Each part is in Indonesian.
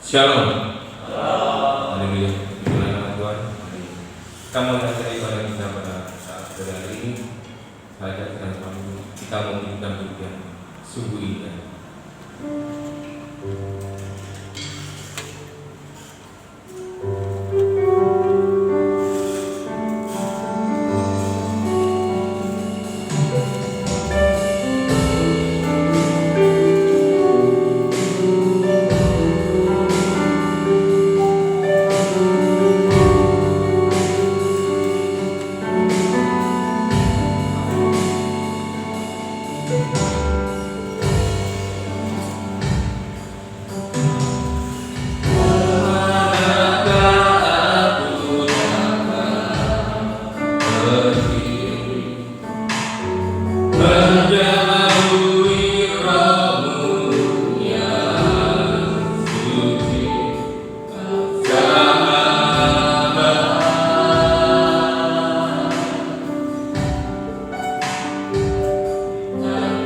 Shalom. Haleluya. Puji nama Tuhan. Kita mengakhiri ibadah kita pada saat hari ini. Hajat dan kami kita membutuhkan hidup yang sungguh indah.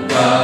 God.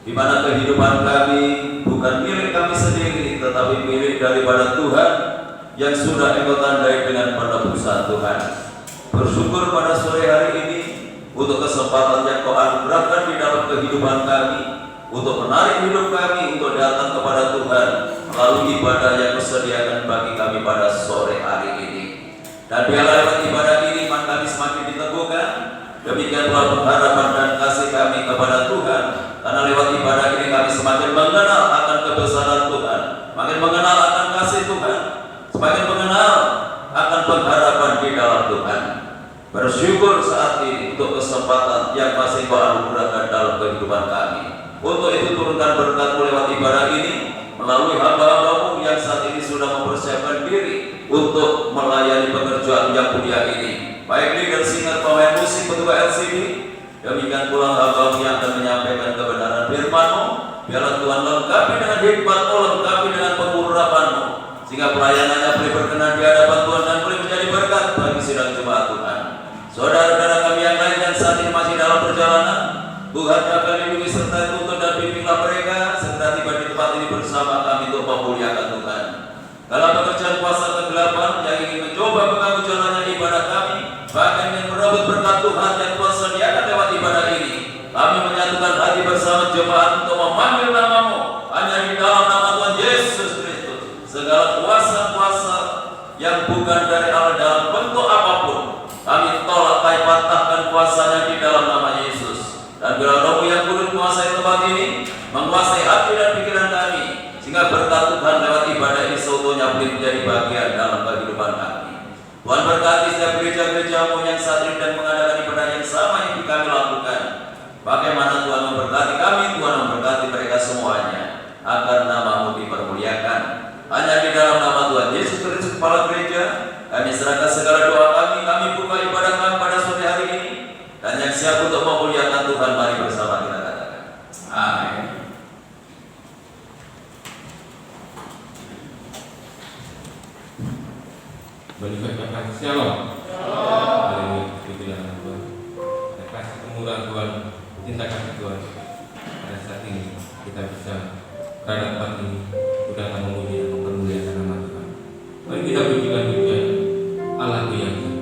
di mana kehidupan kami bukan milik kami sendiri, tetapi milik daripada Tuhan yang sudah Engkau tandai dengan penebusan Tuhan. Bersyukur pada sore hari ini untuk kesempatan yang Kau anugerahkan di dalam kehidupan kami, untuk menarik hidup kami untuk datang kepada Tuhan melalui ibadah yang disediakan bagi kami pada sore hari ini. Dan biarlah lewat ibadah ini iman kami semakin diteguhkan. Demikian pula pengharapan dan kasih kami kepada Tuhan, karena lewat ibadah ini kami semakin mengenal akan kebesaran Tuhan, semakin mengenal akan kasih Tuhan, semakin mengenal akan pengharapan di dalam Tuhan. Bersyukur saat ini untuk kesempatan yang masih Kau anugerahkan dalam kehidupan kami. Untuk itu turunkan berkat-Mu lewat ibadah ini melalui hamba-hamba-Mu yang saat ini sudah mempersiapkan diri untuk melayani pekerjaan yang mulia ini. Baik leader, singer, pemain musik, petugas LCD, demikian pula hamba-Mu yang akan menyampaikan kebenaran firman-Mu. Biarlah Tuhan lengkapi dengan hikmat-Mu, lengkapi dengan pengurapan-Mu, sehingga pelayanannya boleh berkenan di hadapan Tuhan dan boleh menjadi berkat bagi sidang jemaat Tuhan. Saudara-saudara kami yang lain yang saat ini masih dalam perjalanan, Tuhan akan lindungi serta tuntun dan bimbinglah mereka segera tiba di tempat ini bersama kami untuk memuliakan Tuhan. Dalam pekerjaan kuasa kegelapan yang ingin mencoba mengganggu jalannya ibadah kami, bahkan ingin merebut berkat Tuhan yang Tuhan sediakan lewat ibadah ini, kami menyatukan hati bersama jemaat untuk memanggil nama-Mu hanya di dalam nama Tuhan Yesus Kristus. Segala kuasa-kuasa yang bukan dari Allah dalam bentuk apapun, kami tolak, kami patahkan kuasanya di dalam nama Yesus. Dan biarlah Roh-Mu yang kudus menguasai tempat ini, menguasai hati dan pikiran kami, sehingga berkat Tuhan lewat ibadah ini seutuhnya boleh menjadi bagian dalam kehidupan kami. Tuhan berkati setiap gereja-gereja-Mu yang saat ini dan mengadakan ibadah yang sama yang kami lakukan. Bagaimana Tuhan memberkati kami, Tuhan memberkati mereka semuanya, agar nama-Mu dipermuliakan. Hanya di dalam nama Tuhan Yesus Kristus Kepala Gereja, kami serahkan segala doa kami buka ibadah kami pada sore hari ini. Dan yang siap untuk memuliakan Tuhan, mari bersama kita katakan amin. Berkatakan shalom. Haleluya. Dibilang Tuhan. Ada kasih kemurahan Tuhan, cinta kasih Tuhan. Pada saat ini kita bisa berada tempat ini, sudah akan memuji dan mempermuliakan nama Tuhan. Mari kita pujikan pujian Allah yang satu.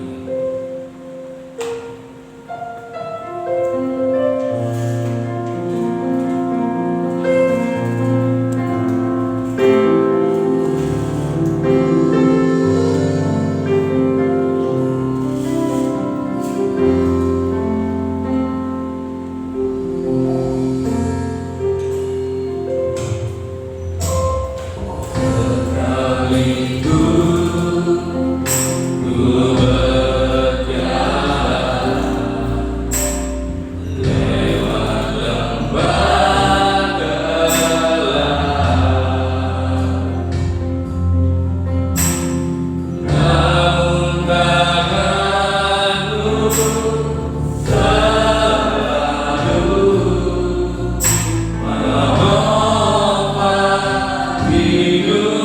Hidupku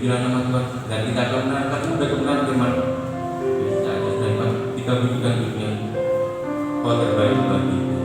bilang nama Tuhan dan kita akan menangkap mudah kebenaran firman. Bisa aja daripada kita berikan dunia kau terbaik bagi kita.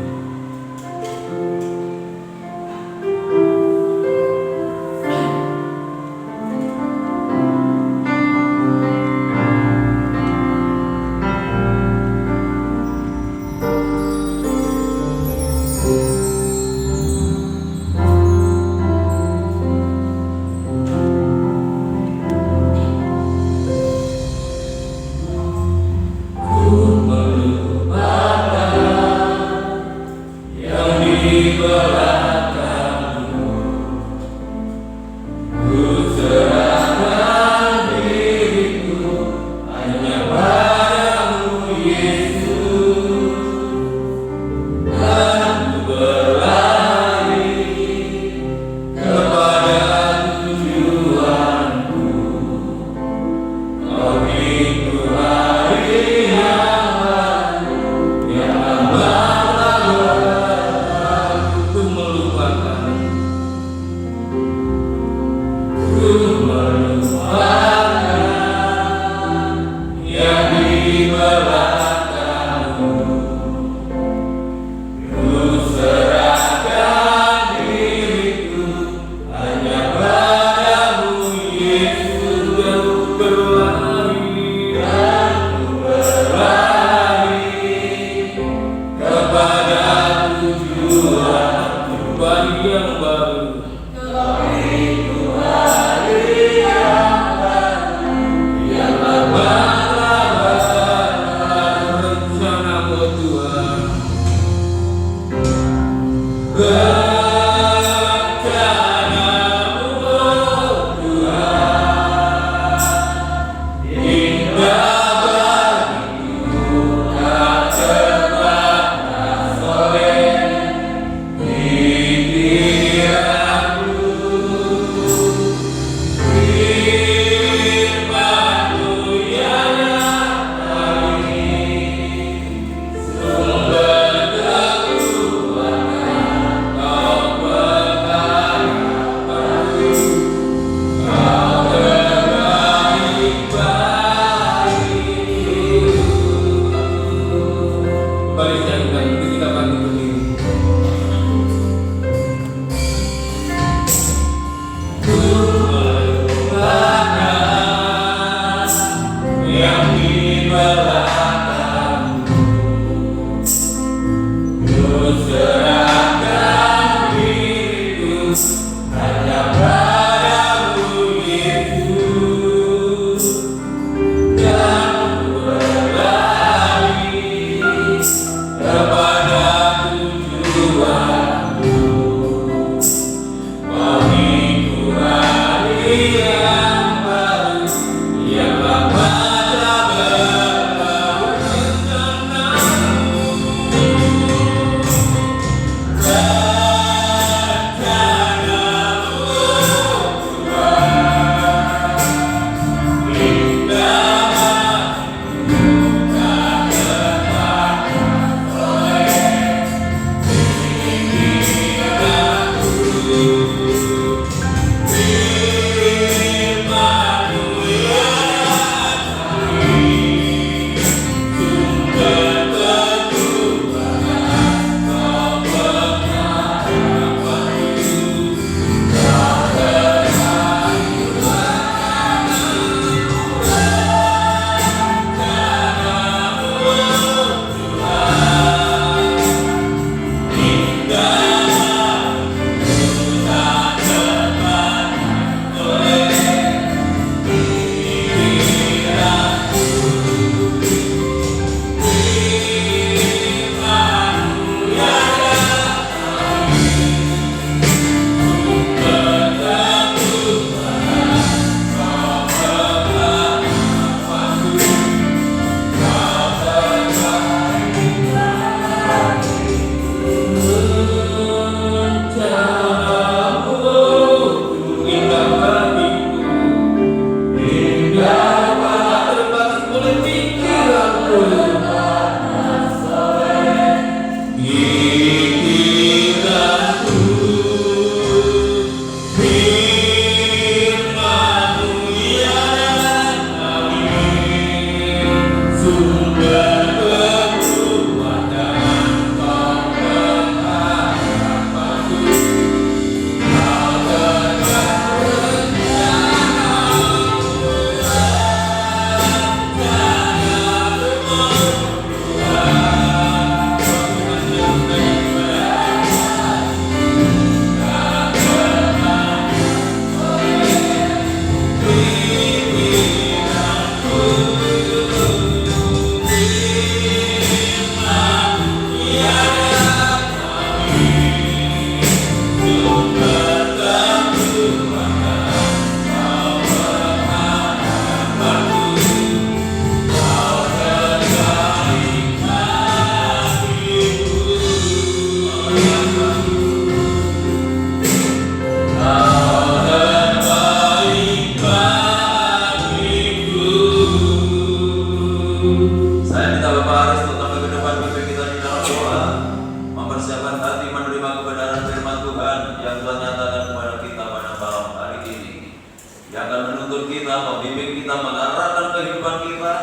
menuntun kita, membimbing kita, mengarahkan kehidupan kita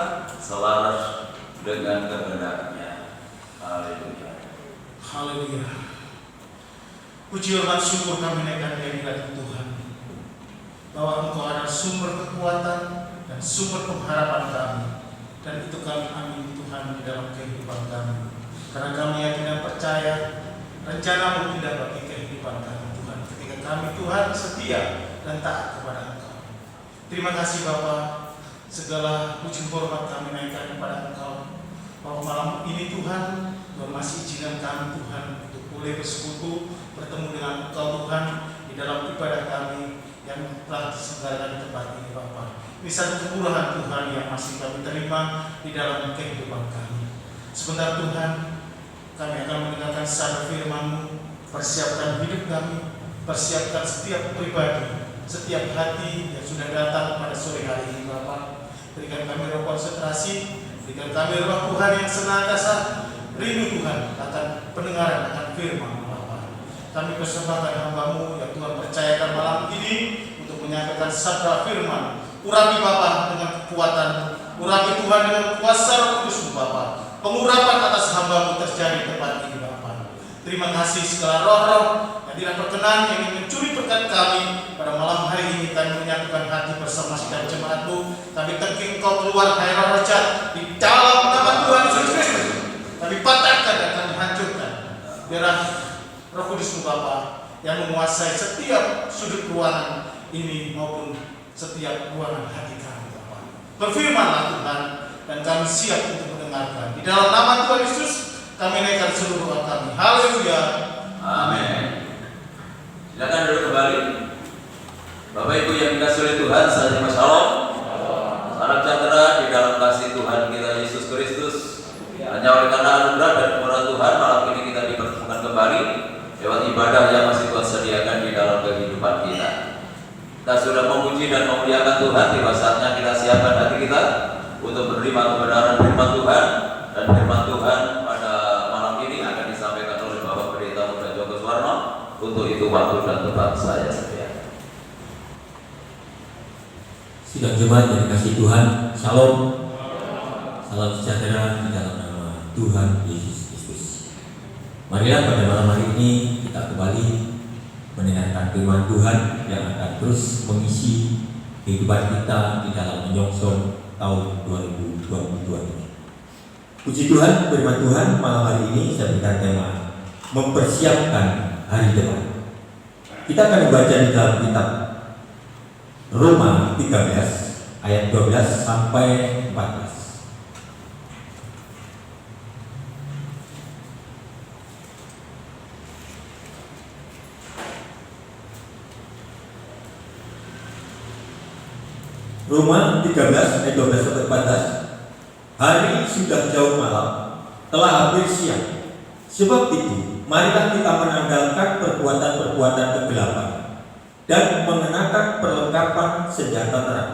selaras dengan kehendak-Nya. Haleluya. Haleluya. Puji hormat syukur kami naikkan kehadirat Tuhan, bahwa Engkau adalah sumber kekuatan dan sumber pengharapan kami, dan itu kami amin Tuhan di dalam kehidupan kami, karena kami yakin dan percaya rencana-Mu indah bagi kehidupan kami Tuhan, ketika kami Tuhan setia dan taat kepada Engkau. Terima kasih Bapa, segala puji hormat kami naikkan kepada Engkau, bahwa malam ini Tuhan Engkau masih izinkan kami Tuhan untuk boleh bersekutu, bertemu dengan Engkau Tuhan di dalam ibadah kami yang telah diselenggarakan di tempat ini Bapa. Ini satu kemurahan Tuhan yang masih kami terima di dalam kehidupan kami. Sebentar Tuhan, kami akan mendengarkan sabda firman-Mu. Persiapkan hidup kami, persiapkan setiap pribadi, setiap hati yang sudah datang pada sore hari ini Bapa. Berikan kami roh konsentrasi, berikan kami roh Tuhan yang senantiasa rindu Tuhan akan pendengaran akan firman Bapa. Kami persembahkan hamba-Mu yang Tuhan percayakan malam ini untuk menyampaikan sabda firman. Urapi Bapa dengan kekuatan, urapi Tuhan dengan kuasa Roh Kudus-Mu Bapa. Pengurapan atas hamba-Mu terjadi di tempat ini Bapa. Terima kasih segala roh-roh yang tidak berkenan yang ingin mencuri berkat kami pada malam hari ini. Kami menyatukan hati bersama sidang jemaat-Mu. Kami tengking Kau keluar hai roh jahat di dalam nama Tuhan Yesus Kristus. Kami patahkan dan kami hancurkan. Biarlah Roh Kudus-Mu Bapa yang menguasai setiap sudut ruangan ini maupun setiap ruangan hati kami Bapa. Berfirmanlah Tuhan, dan kami siap untuk mendengarkan. Di dalam nama Tuhan Yesus kami naikkan seluruh doa kami. Haleluya. Amin. Silakan duduk kembali. Bapak Ibu yang dikasihi oleh Tuhan, salam shalom. Salam sejahtera di dalam kasih Tuhan kita Yesus Kristus. Hanya oleh karena anugerah dan kemurahan Tuhan malam ini kita dipertemukan kembali lewat ibadah yang masih Tuhan sediakan di dalam kehidupan kita. Kita sudah memuji dan memuliakan Tuhan, tiba saatnya kita siapkan hati kita untuk menerima kebenaran firman Tuhan. Dan firman Tuhan pada malam ini akan disampaikan oleh Bapak Pendeta Muda Joko Suwarno. Untuk itu waktu dan tempat saya sediakan. Sidang jemaat yang dikasihi Tuhan, Shalom. Salam sejahtera di dalam nama Tuhan Yesus Kristus. Marilah pada malam hari ini kita kembali mendengarkan firman Tuhan yang akan terus mengisi kehidupan kita di dalam menyongsong tahun 2022 ini. Puji Tuhan, firman Tuhan malam hari ini saya berikan tema mempersiapkan hari depan. Kita akan membaca di dalam kitab Roma 13 ayat 12 sampai 14. Roma 13 ayat 12 sampai 14. Hari sudah jauh malam, telah hampir siang. Sebab itu, marilah kita menanggalkan perbuatan-perbuatan kegelapan dan mengenakan perlengkapan senjata terang.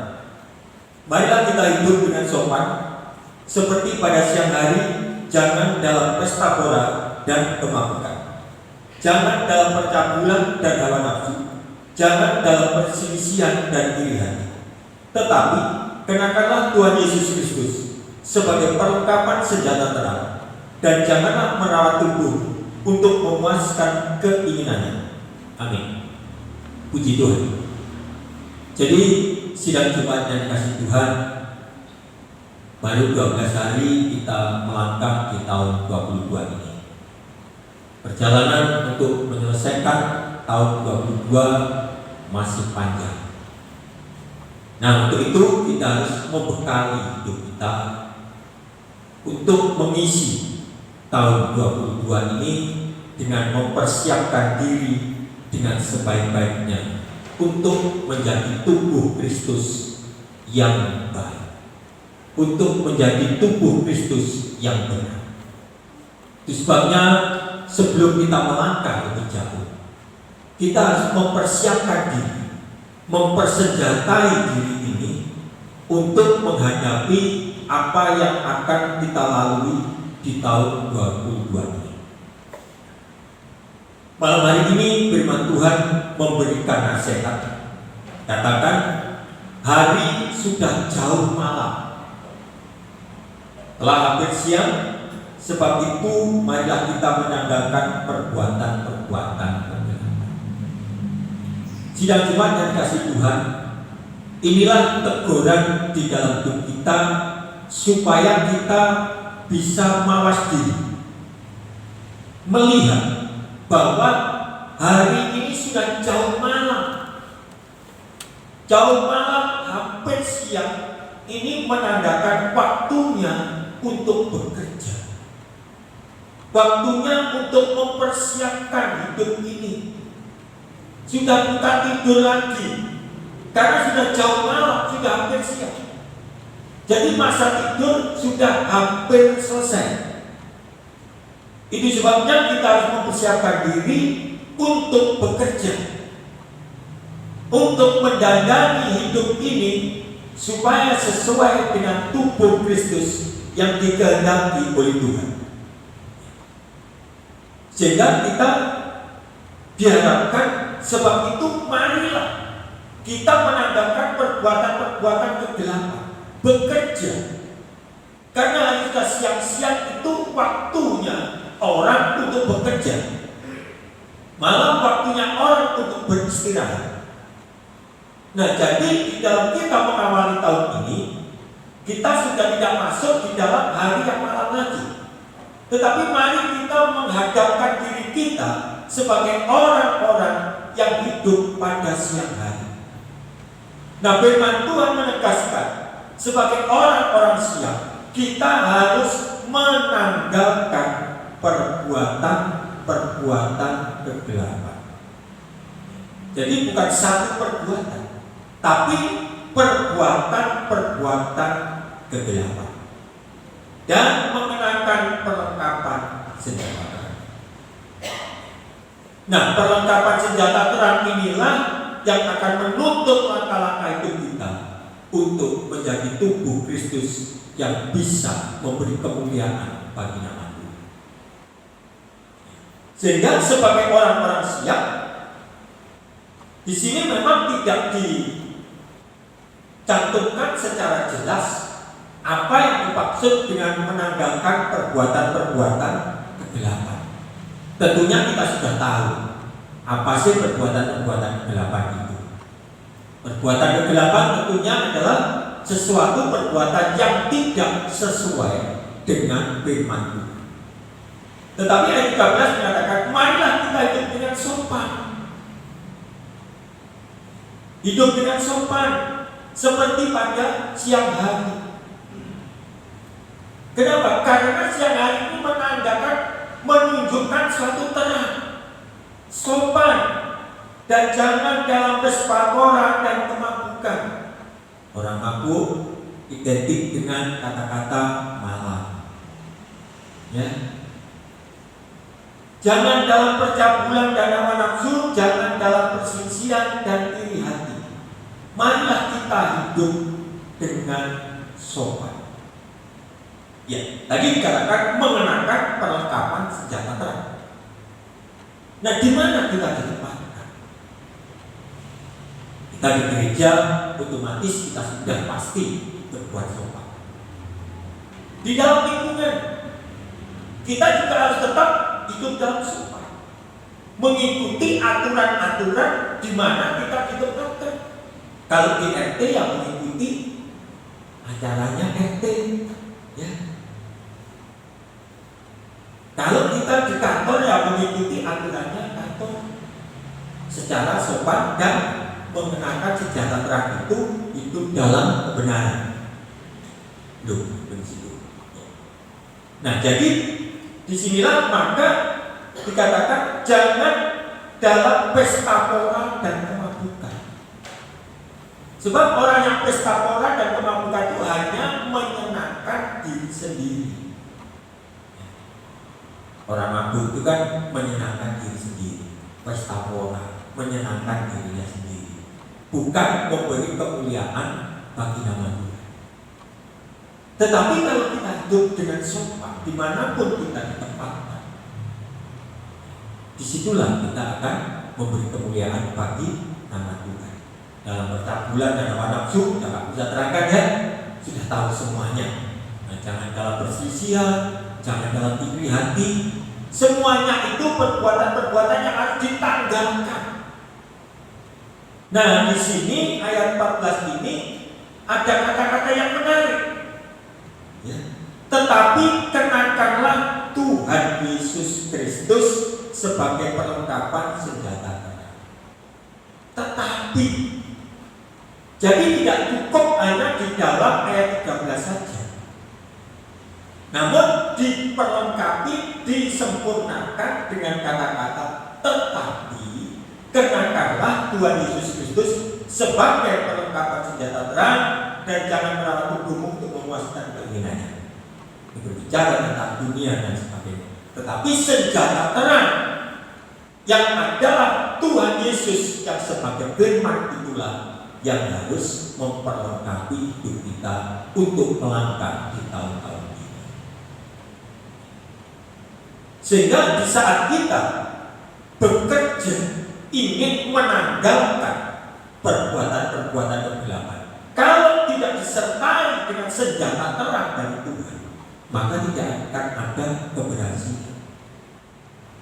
Marilah kita hidup dengan sopan, seperti pada siang hari, jangan dalam pesta pora dan kemabukan. Jangan dalam percabulan dan hawa nafsu, jangan dalam perselisihan dan iri hati. Tetapi kenakanlah Tuhan Yesus Kristus sebagai perlengkapan senjata terang, dan janganlah merawat tubuh untuk memuaskan keinginannya. Amin. Puji Tuhan. Jadi sidang Jumat yang dikasihi Tuhan, baru 12 hari kita melangkah di tahun 2022 ini. Perjalanan untuk menyelesaikan tahun 2022 masih panjang. Nah, untuk itu kita harus membekali hidup kita untuk mengisi tahun 2022 ini dengan mempersiapkan diri dengan sebaik-baiknya untuk menjadi tubuh Kristus yang baik, untuk menjadi tubuh Kristus yang benar. Itu sebabnya sebelum kita melangkah lebih jauh, kita harus mempersiapkan diri, mempersenjatai diri ini untuk menghadapi apa yang akan kita lalui di tahun 2022 ini. Malam hari ini firman Tuhan memberikan nasihat. Katakan, Hari sudah jauh malam, telah hampir siang. Sebab itu marilah kita menanggalkan perbuatan-perbuatan kegelapan. Sidang jemaat yang dikasihi Tuhan, inilah teguran di dalam hidup kita supaya kita bisa mawas diri, melihat bahwa hari ini sudah jauh malam. Jauh malam hampir siang, ini menandakan waktunya untuk bekerja, waktunya untuk mempersiapkan hidup ini. Sudah bukan tidur lagi, karena sudah jauh malam, sudah hampir siang. Jadi masa tidur sudah hampir selesai. Itu sebabnya kita harus mempersiapkan diri untuk bekerja, untuk mendandani hidup ini supaya sesuai dengan tubuh Kristus yang dikehendaki oleh Tuhan. Sehingga kita diharapkan, sebab itu marilah kita menanggalkan perbuatan-perbuatan kegelapan, bekerja. Karena hari sudah siang-siang, itu waktunya orang untuk bekerja, malam waktunya orang untuk beristirahat. Nah, jadi di dalam kita mengawali tahun ini, kita sudah tidak masuk di dalam hari yang malam lagi. Tetapi mari kita menghadapkan diri kita sebagai orang-orang yang hidup pada siang hari. Nah, firman Tuhan menegaskan, sebagai orang-orang siang, kita harus menanggalkan perbuatan-perbuatan kegelapan. Jadi bukan satu perbuatan, tapi perbuatan-perbuatan kegelapan, dan mengenakan perlengkapan senjata terang. Nah, perlengkapan senjata terang inilah yang akan menutup langkah-langkah hidup kita untuk menjadi tubuh Kristus yang bisa memberi kemuliaan bagi nama Tuhan. Sehingga sebagai orang-orang siap, di sini memang tidak dicantumkan secara jelas apa yang dimaksud dengan menanggalkan perbuatan-perbuatan kegelapan. Tentunya kita sudah tahu apa sih perbuatan-perbuatan kegelapan itu. Perbuatan kegelapan tentunya adalah sesuatu perbuatan yang tidak sesuai dengan firman Tuhan. Tetapi ayat 13 mengatakan, marilah kita hidup dengan sopan. Hidup dengan sopan seperti pada siang hari. Kenapa? Karena siang hari ini menunjukkan suatu terang, sopan, dan jangan dalam pespakoran dan kemabukan. Orang mabuk identik dengan kata-kata malam. Ya. Jangan dalam percabulan dan hawa nafsu, jangan dalam perselisihan dan iri hati. Marilah kita hidup dengan sopan. Ya, tadi dikatakan mengenakan perlengkapan senjata terang. Nah, di mana kita ditempatkan? Kita di gereja, otomatis kita sudah pasti berbuat sopan. Di dalam lingkungan, kita juga harus tetap hidup dalam sopan, mengikuti aturan-aturan di mana kita ditempatkan. Kalau di RT yang mengikuti acaranya RT, ya. Kalau kita di kantor yang mengikuti aturannya kantor secara sopan dan mengenakan senjata terang itu dalam kebenaran. Nah, jadi disinilah maka dikatakan jangan dalam pesta pora dan kemabukan. Sebab orang yang pesta pora dan kemabukan itu hanya menyenangkan diri sendiri. Orang mabuk itu kan menyenangkan diri sendiri. Pesta pora menyenangkan dirinya sendiri, bukan memberi kemuliaan bagi nama Tuhan. Tetapi kalau kita hidup dengan sopan, dimanapun kita ditempatkan, disitulah kita akan memberi kemuliaan bagi nama Tuhan. dalam percabulan dan hawa nafsu, tidak bisa terangkan ya, sudah tahu semuanya. Nah, jangan dalam perselisihan, jangan dalam iri hati, semuanya itu perbuatan-perbuatan yang harus ditanggalkan. Nah, di sini ayat 14 ini ada kata-kata yang menarik. Ya. Tetapi kenakanlah Tuhan Yesus Kristus sebagai perlengkapan senjata terang. Tetapi, jadi tidak cukup hanya di dalam ayat 13 saja. Namun diperlengkapi, disempurnakan dengan kata-kata tetapi kenakanlah Tuhan Yesus Kristus sebagai perlengkapan senjata terang dan jangan merawat tubuhmu untuk memuaskan keinginannya. Berbicara tentang dunia dan sebagainya. Tetapi senjata terang yang adalah Tuhan Yesus yang sebagai firman itulah yang harus memperlengkapi hidup kita untuk melangkah di tahun-tahun ini. Sehingga di saat kita bekerja ingin menanggalkan perbuatan-perbuatan kegelapan, kalau tidak disertai dengan senjata terang dari Tuhan, maka tidak akan ada keberhasilan.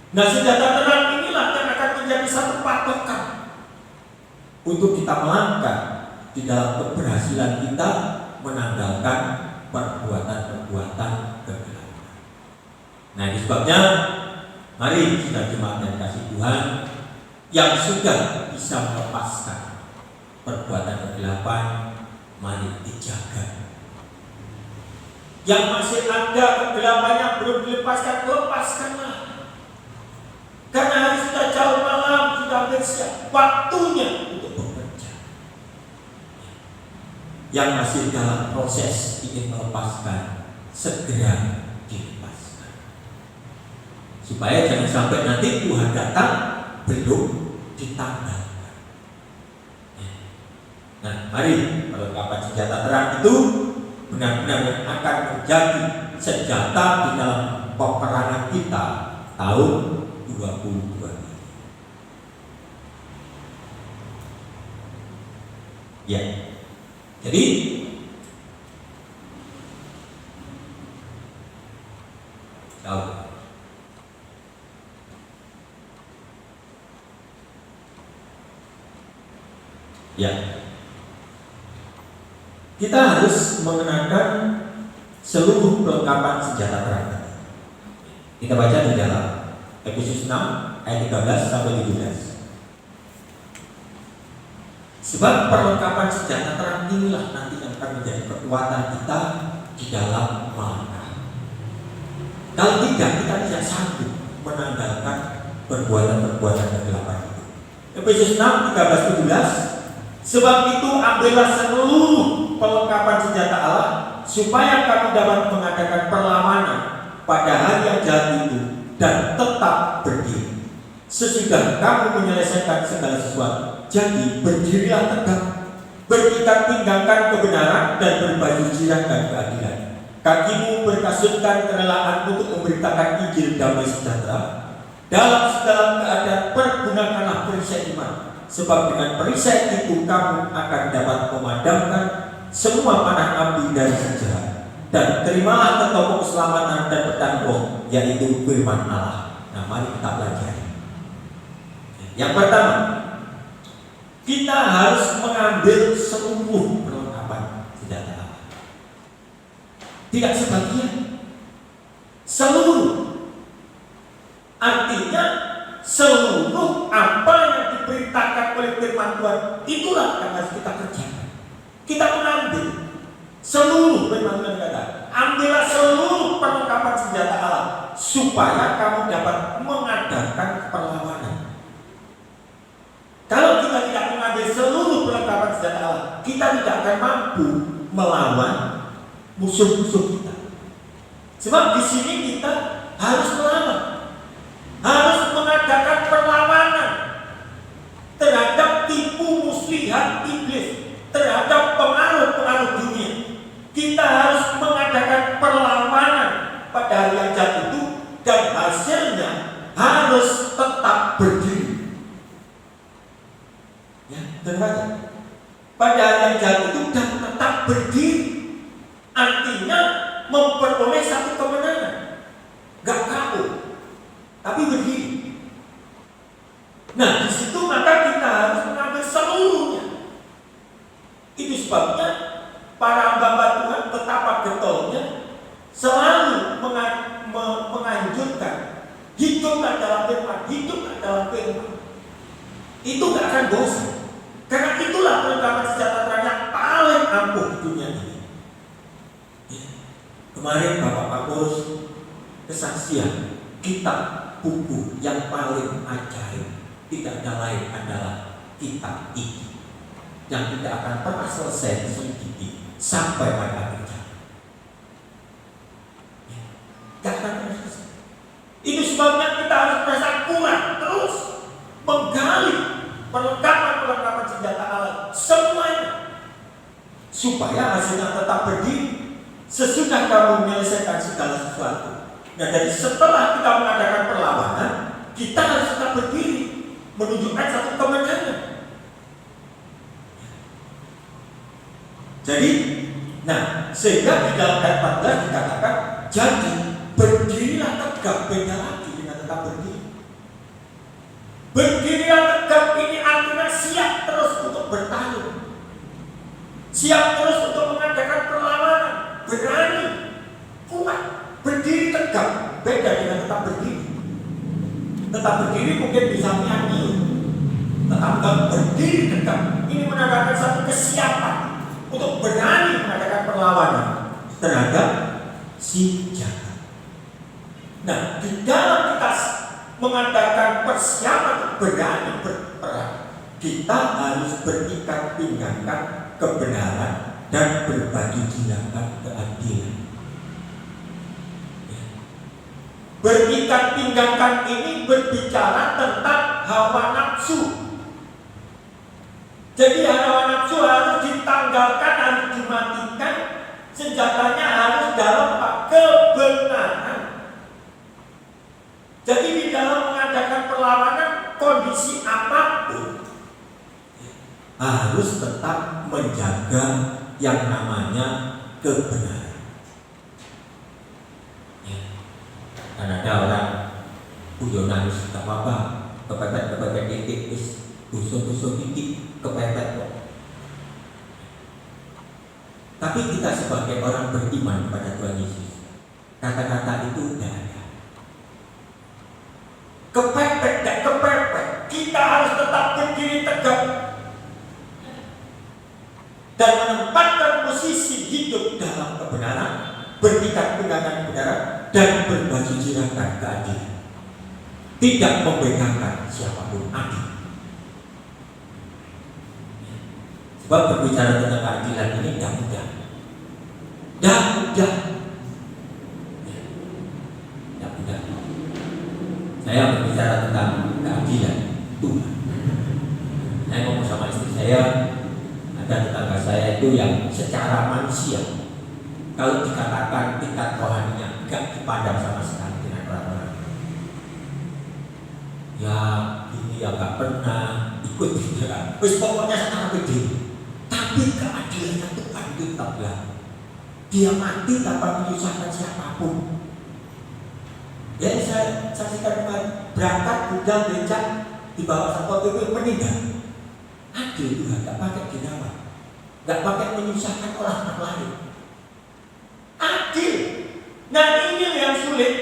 Nah, senjata terang inilah yang akan menjadi satu patokan untuk kita melangkah di dalam keberhasilan kita menanggalkan perbuatan-perbuatan kegelapan. Nah, ini sebabnya mari kita jemaat yang kasih Tuhan yang sudah bisa melepaskan perbuatan kegelapan, mari dijaga. Yang masih ada kegelapannya belum dilepaskan, lepaskanlah. Karena hari sudah jauh malam, sudah bersiap, waktunya untuk bekerja. Yang masih dalam proses ingin melepaskan, segera dilepaskan. Supaya jangan sampai nanti Tuhan datang belum ditanggalkan. Nah, mari perlengkapan senjata terang itu benar-benar akan menjadi senjata di dalam peperangan kita tahun 2020. Ya, jadi tahu ya, kita harus mengenakan seluruh perlengkapan senjata terang. Kita baca di dalam Efesus 6 ayat 13 sampai 17. Sebab perlengkapan senjata terang inilah nanti yang akan menjadi kekuatan kita di dalam melangkah. Kalau tidak, kita tidak sanggup menanggalkan perbuatan-perbuatan kegelapan itu. Efesus 6 13-17. Sebab itu ambillah seluruh perlengkapan senjata Allah supaya kamu dapat mengadakan perlawanan pada hari yang jahat itu dan tetap berdiri. Sesudah kamu menyelesaikan segala sesuatu, jadi berdirilah tegak, berikat pinggangkan kebenaran dan berbaju zirah dan keadilan. Kakimu berkasutkan kerelaan untuk memberitakan Injil damai sejahtera. Dalam segala keadaan pergunakanlah perisai iman, sebab dengan perisai itu kamu akan dapat memadamkan semua panah api dari sejarah. Dan terimalah ketopong keselamatan dan pedang roh, yaitu firman Allah. Nah, mari kita pelajari. Yang pertama, kita harus mengambil seluruh perlengkapan senjata Allah. Tidak sebagian, seluruh. Artinya seluruh apa yang diperintahkan oleh firman Tuhan, itulah yang harus kita kerjakan. Kita mengambil seluruh firman Tuhan kata, ambillah seluruh perlengkapan senjata Allah supaya kamu dapat mengadakan perlawanan. Kalau kita tidak mengambil seluruh perlengkapan senjata Allah, kita tidak akan mampu melawan musuh-musuh kita. Sebab di sini kita harus melawan, harus mengadakan perlawanan terhadap tipu muslihat iblis, terhadap pengaruh-pengaruh dunia. Kita harus mengadakan perlawanan pada hari yang jahat itu, dan hasilnya harus tetap berdiri. Ya, terbaca. Itu sebabnya para hamba Tuhan betapa getolnya selalu menganjurkan hiduplah dalam firman, hiduplah dalam firman. Itu gak akan bosan. Karena itulah perlengkapan senjata terang yang paling ampuh di dunia ini. Kemarin Bapak Kapolres kesaksian kitab buku yang paling ajaib tidak ada lain adalah kitab ini yang tidak akan pernah selesai diselidiki sampai pada akhirnya. Tidak akan pernah selesai. Itu sebabnya kita harus merasa kuat terus menggali perlengkapan senjata Allah semuanya supaya hasilnya tetap berdiri sesudah kamu menyelesaikan segala sesuatu. Nah, jadi setelah kita mengadakan perlawanan, kita harus tetap berdiri menunjukkan satu kemenangan. Jadi, nah, sehingga di dalam ayat 14 dikatakan, jadi berdirilah tegak, beda lagi dengan tetap berdiri. Berdirilah tegak ini artinya siap terus untuk bertarung, siap terus untuk mengadakan perlawanan, berani, kuat, berdiri tegak, beda dengan tetap berdiri. Tetap berdiri mungkin bisa menyanyi, tetapi berdiri tegak ini menandakan satu kesiapan untuk berani mengadakan perlawanan terhadap si jahat. Nah, di dalam kita mengadakan persiapan untuk berani berperang, kita harus berikat pinggangkan kebenaran dan berbagi jinakan keadilan. Berikat pinggangkan ini berbicara tentang hawa nafsu. Jadi hawa nafsu harus ditanggalkan, harus dimatikan. Senjatanya harus dalam kebenaran. Jadi di dalam mengadakan perlawanan kondisi apapun harus tetap menjaga yang namanya kebenaran. Karena ada orang guyonan gak apa-apa, kepepet titik, busuk titik, kepepet kok. Tapi kita sebagai orang beriman kepada Tuhan Yesus, kata-kata itu tidak ada. Kepepet, tidak kepepet, kita harus tetap berdiri tegak dan menempatkan posisi hidup dalam kebenaran, berikat pinggangan kebenaran, dan berbaju jirakan keadilan. Tidak membedakan siapapun adil. Sebab berbicara tentang keadilan ini tidak mudah. Tidak mudah. Tidak mudah. Saya berbicara tentang keadilan Tuhan. Saya ngomong sama istri saya, ada tetangga saya itu yang secara manusia, kalau dikatakan tingkat rohaninya gak dipandang sama sekali dengan orang-orang. Ya ini ya gak pernah ikut bicara. Terus pokoknya sangat gede. Tapi keadilannya Tuhan itu tetaplah. Dia mati tanpa menyusahkan siapapun. Jadi saya saksikan kemarin berangkat budal becak di bawah Satpol PP meninggal. Adil Tuhan, gak pakai dirawat, gak pakai menyusahkan orang lain. Adil. Nah ini yang sulit.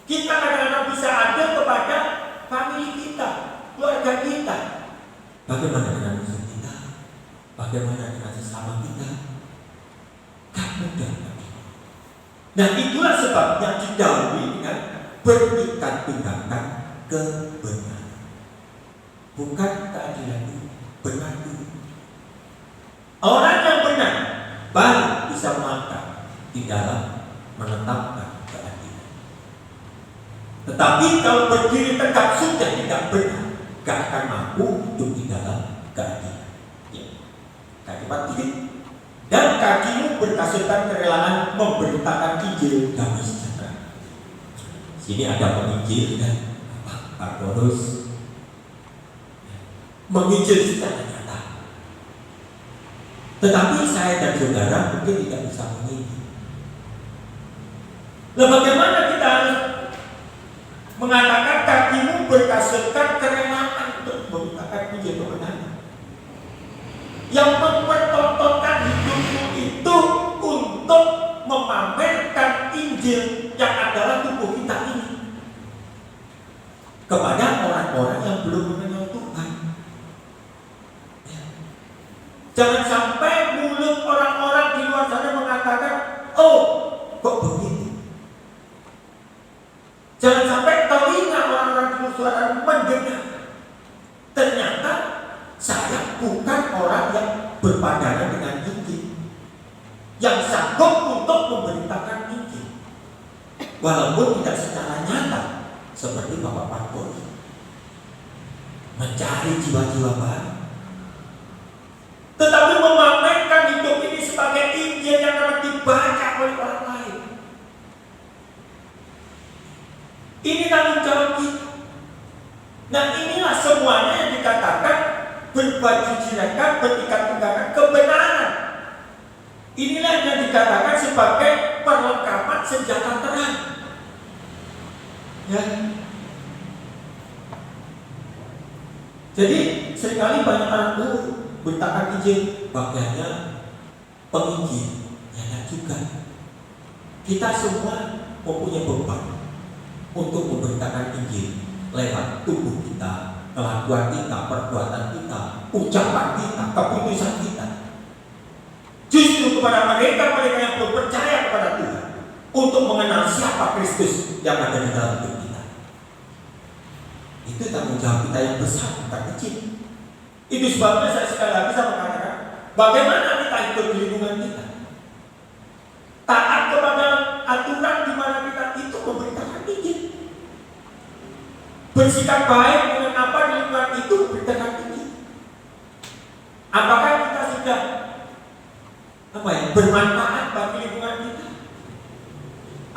Kita kadang-kadang bisa adil kepada famili kita, keluarga kita. Bagaimana dengan musuh kita? Bagaimana dengan sesama kita? Gak mudah. Nah itulah sebabnya didahului dengan berikat pinggangan kebenaran. Bukan keadilan itu, benar itu. Orang yang benar baru bisa melangkah di dalam menetapkan keadilan. Tetapi kalau berdiri tegak sudah tidak benar, gak akan mampu hidup di dalam keadilan. Ya. Kaki dikit. Dan kakimu berkasutkan kerelaan memberitakan Injil damai sejahtera. Sini ada penginjil dan Pak Boros menginjil secara nyata. Tetapi saya dan saudara mungkin tidak bisa menginjil. Lalu bagaimana kita harus mengatakan kakimu berkasutkan kerelaan untuk memberitakan Injil kebenaran yang mempertolongan dengan Injil, yang sanggup untuk memberitakan Injil, walaupun tidak secara nyata seperti Bapak Pastor mencari jiwa-jiwa baru, tetapi memamerkan hidup ini sebagai Injil yang dapat dibaca oleh orang lain. Ini tanggung jawab kita. Nah, inilah semuanya yang dikatakan berbaju jirakan, berikat pinggangan kebenaran. Inilah yang dikatakan sebagai perlengkapan senjata terang. Ya. Jadi seringkali banyak anak bertakan Injil, bagiannya penginjil. Ya juga. Kita semua mempunyai beban untuk memberitakan Injil lewat tubuh kita, kelakuan kita, perbuatan kita, ucapan kita, keputusan kita. Justru kepada mereka yang belum percaya kepada Tuhan, untuk mengenal siapa Kristus yang ada di dalam hidup kita. Itu tanggung jawab kita yang besar, bukan kecil. Itu sebabnya saya sekali lagi saya mengatakan, bagaimana kita hidup di lingkungan kita, taat kepada aturan di mana kita itu memberitakan Injil, bersikap baik dengan apa di lingkungan itu memberitakan Injil. Apakah kita sudah bermanfaat bagi lingkungan kita?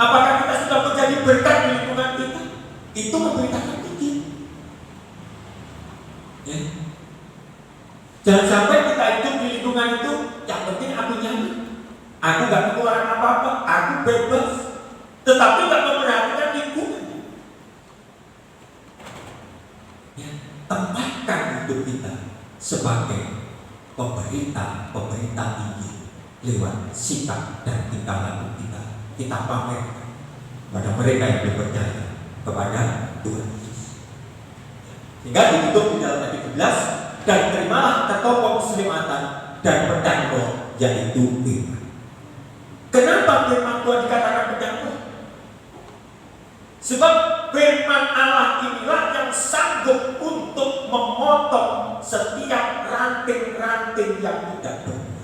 Apakah kita sudah menjadi berkat di lingkungan kita? Itu memberitakan Injil. Ya. Jangan sampai kita hidup di lingkungan itu, yang penting aku nyaman, aku gak kekurangan apa-apa, aku bebas, tetapi gak memperhatikan lingkungan. Ya, tempatkan hidup kita sebagai pemberita Injil lewat sikap dan tingkah laku kita. Kita pamerkan pada mereka yang percaya kepada Tuhan Yesus. Sehingga ditutup di dalam ayat 17, dan terimalah ketopong keselamatan dan pedang roh, yaitu firman. Kenapa firman Tuhan dikatakan pedang roh? Sebab firman Allah inilah yang sanggup untuk memotong setiap ranting-ranting yang tidak benar.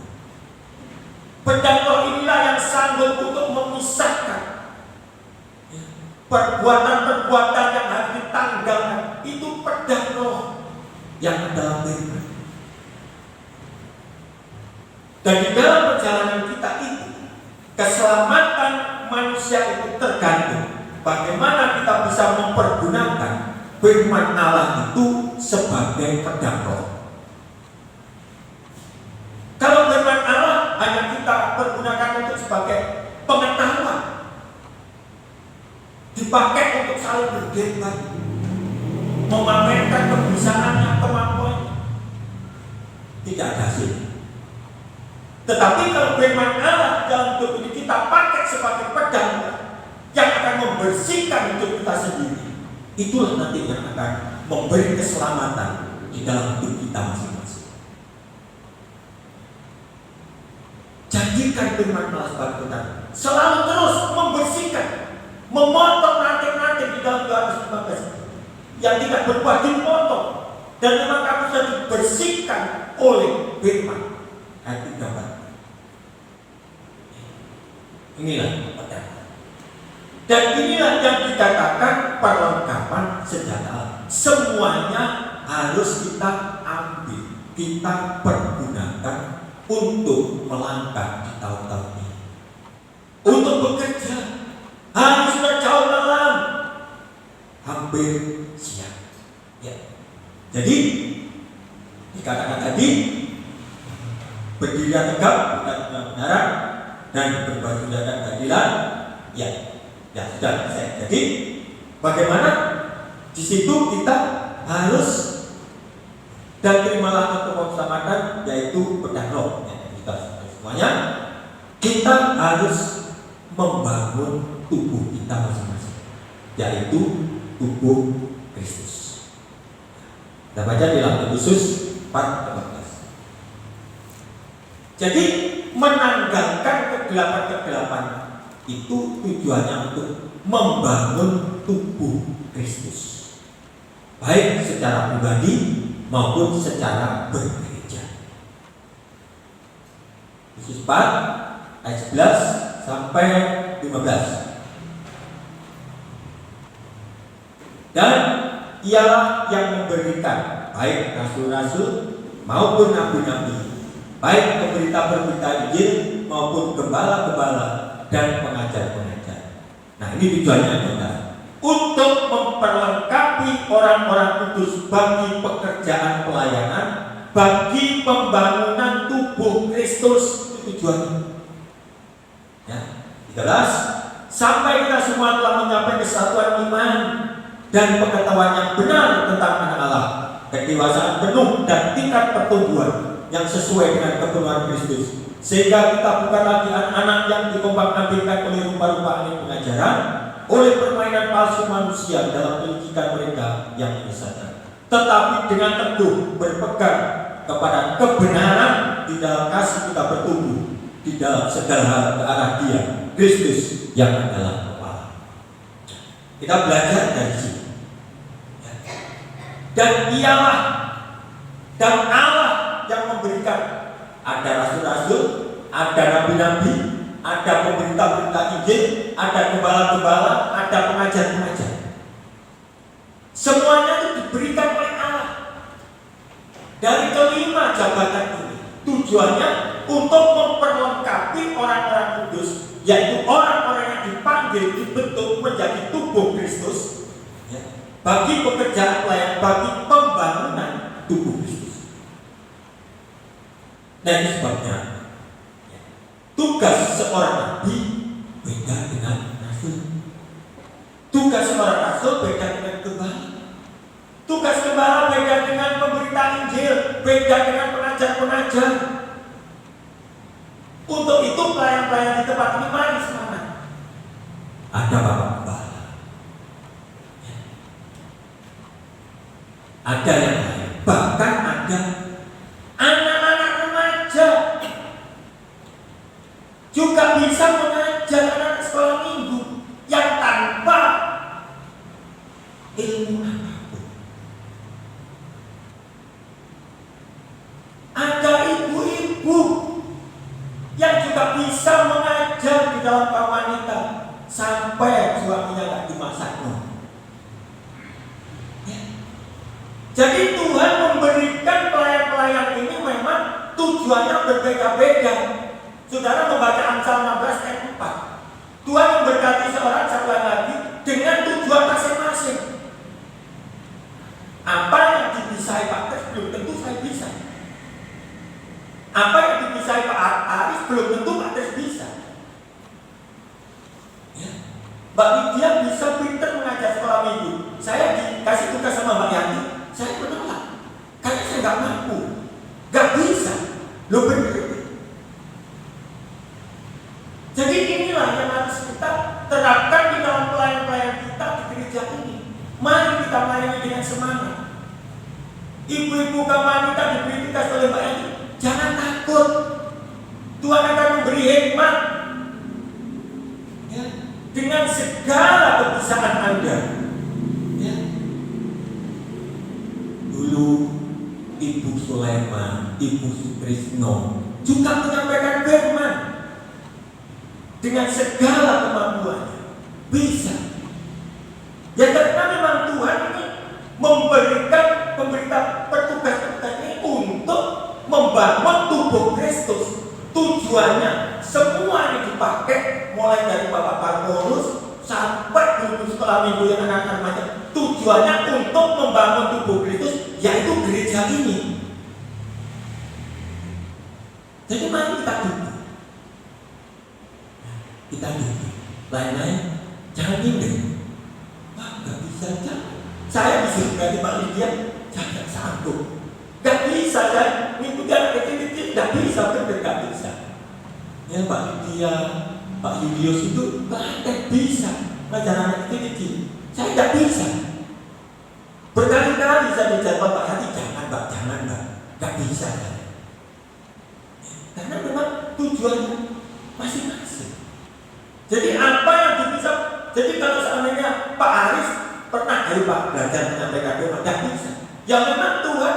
Pedang roh inilah yang sanggup untuk memisahkan perbuatan-perbuatan yang harus ditanggalkan. Itu pedang roh yang dalam firman. Dan di dalam perjalanan kita itu, keselamatan manusia itu tergantung bagaimana kita bisa mempergunakan firman Allah itu sebagai pedang roh. Kalau firman Allah hanya kita pergunakan untuk sebagai pengetahuan, dipakai untuk saling berdebat, memamerkan kebisaannya, kemampuannya, tidak ada hasil. Tetapi kalau firman Allah dalam hidup ini kita pakai sebagai pedang yang akan membersihkan hidup kita sendiri, itulah nanti yang akan memberi keselamatan di dalam hidup kita masing-masing. Jadikan firman Allah sebagai pedang, selalu terus membersihkan, memotong ranting-ranting di dalam 215 yang tidak berbuah dipotong, dan memang kamu sudah dibersihkan oleh firman. Hati dapat. Inilah pedang. Dan inilah yang dikatakan perlengkapan senjata. Semuanya harus kita ambil, kita pergunakan untuk melangkah di tahun-tahun ini. Untuk bekerja harus berjauh malam, hampir siang. Ya. Jadi dikatakan tadi, berdiri tegak bukan kebenaran dan berbaju dan keadilan. Ya sudah selesai. Jadi bagaimana di situ kita harus dan terimalah ketopong keselamatan, yaitu pedang roh. Ya, kita semuanya kita harus membangun tubuh kita masing-masing, yaitu tubuh Kristus. Kita baca di dalam Efesus 4:14. Jadi menanggalkan kegelapan-kegelapan itu tujuannya untuk membangun tubuh Kristus, baik secara pribadi maupun secara bergereja. Yesus 4 ayat 11 sampai 15. Dan ialah yang memberikan baik rasul-rasul maupun nabi-nabi, baik pemberita-pemberita Injil maupun gembala-gembala dan pengajar-pengajar. Nah, ini tujuannya adalah untuk memperlengkapi orang-orang kudus bagi pekerjaan pelayanan, bagi pembangunan tubuh Kristus. Itu tujuannya. Ya, 13. Sampai kita semua telah mencapai kesatuan iman dan pengetahuan yang benar tentang anak Allah, kedewasaan penuh dan tingkat pertumbuhan yang sesuai dengan kepenuhan Kristus, sehingga kita bukan lagi anak-anak yang dikombang-ambingkan oleh rupa-rupa aneh pengajaran, oleh permainan palsu manusia dalam pendidikan mereka yang menyesatkan, tetapi dengan teguh berpegang kepada kebenaran di dalam kasih kita bertumbuh di dalam segala hal ke arah Dia, Kristus yang adalah kepala. Kita belajar dari sini. Dan ialah dan Allah yang memberikan, ada rasul-rasul, ada nabi-nabi, ada pemberita-pemberita Injil, ada gembala-gembala, ada pengajar-pengajar. Semuanya itu diberikan oleh Allah. Dari kelima jabatan ini, tujuannya untuk memperlengkapi orang-orang kudus, yaitu orang-orang yang dipanggil dibentuk menjadi tubuh Kristus, ya, bagi pekerjaan pelayanan, bagi pembangunan tubuh Kristus. Dan ini sebabnya tugas seorang nabi beda dengan rasul. Tugas seorang rasul beda dengan gembala. Tugas gembala beda dengan pemberita Injil, beda dengan pengajar-pengajar. Untuk itu pelayan-pelayan di tempat ini mari semangat. Ada bapak gembala, ada yang lain, bahkan ada anak-anak remaja juga bisa mengajar anak sekolah minggu yang tanpa ilmu apapun. Ada ibu-ibu yang juga bisa mengajar di dalam kaum wanita sampai suaminya tak dimasak. Jadi Tuhan memberikan pelayan-pelayan ini memang tujuannya berbeda-beda. Saudara membaca Amsal 16 ayat 4. Tuhan memberkati seorang satuan lagi dengan tujuan masing-masing. Apa yang dibisai Pak Tes belum tentu saya bisa. Apa yang dibisai Pak Aris belum tentu Pak Tes bisa. Ya. Mbak Lydia bisa pintar mengajar sekolah minggu. Saya dikasih tugas sama Mbak Yanti, saya menolak karena saya nggak mampu, nggak bisa. Lo bener. Jadi inilah yang harus kita terapkan di dalam pelayan-pelayan kita di gereja ini. Mari kita melayani dengan semangat. Ibu-ibu kaum wanita diberi tugas oleh Mbak Yanti, jangan takut. Tuhan akan memberi hikmat, ya, dengan segala kebisaan Anda. Ya. Dulu Ibu Sulaiman, Ibu Sutrisno juga menyampaikan firman dengan segala kemampuannya, bisa. Ya, karena memang Tuhan ini memberikan pemberita petugas-petugas ini untuk membangun tubuh Kristus. Tujuannya semua ini dipakai, mulai dari Bapak Bartolus sampai guru sekolah minggu yang anak-anak macam. Tujuannya untuk membangun tubuh Kristus, yaitu gereja ini. Jadi mari kita duduk. Kita duduk. Lain-lain jangan minder. Wah, nggak bisa, jangan. Saya disuruh ganti Pak Lydia, jangan sanggup. Nggak bisa, kan? Minggu anak kecil-kecil nggak bisa, bener nggak bisa. Ya, Pak Lydia, Pak Julius itu nggak bisa ngajar anak kecil-kecil. Saya nggak bisa. Berkali-kali saya dijawab Pak Hati, jangan Mbak, nggak bisa. Karena memang tujuannya masing-masing. Jadi apa yang bisa? Jadi kalau seandainya Pak Aris pernah ayo Pak belajar menyampaikan firman, nggak bisa. Ya memang Tuhan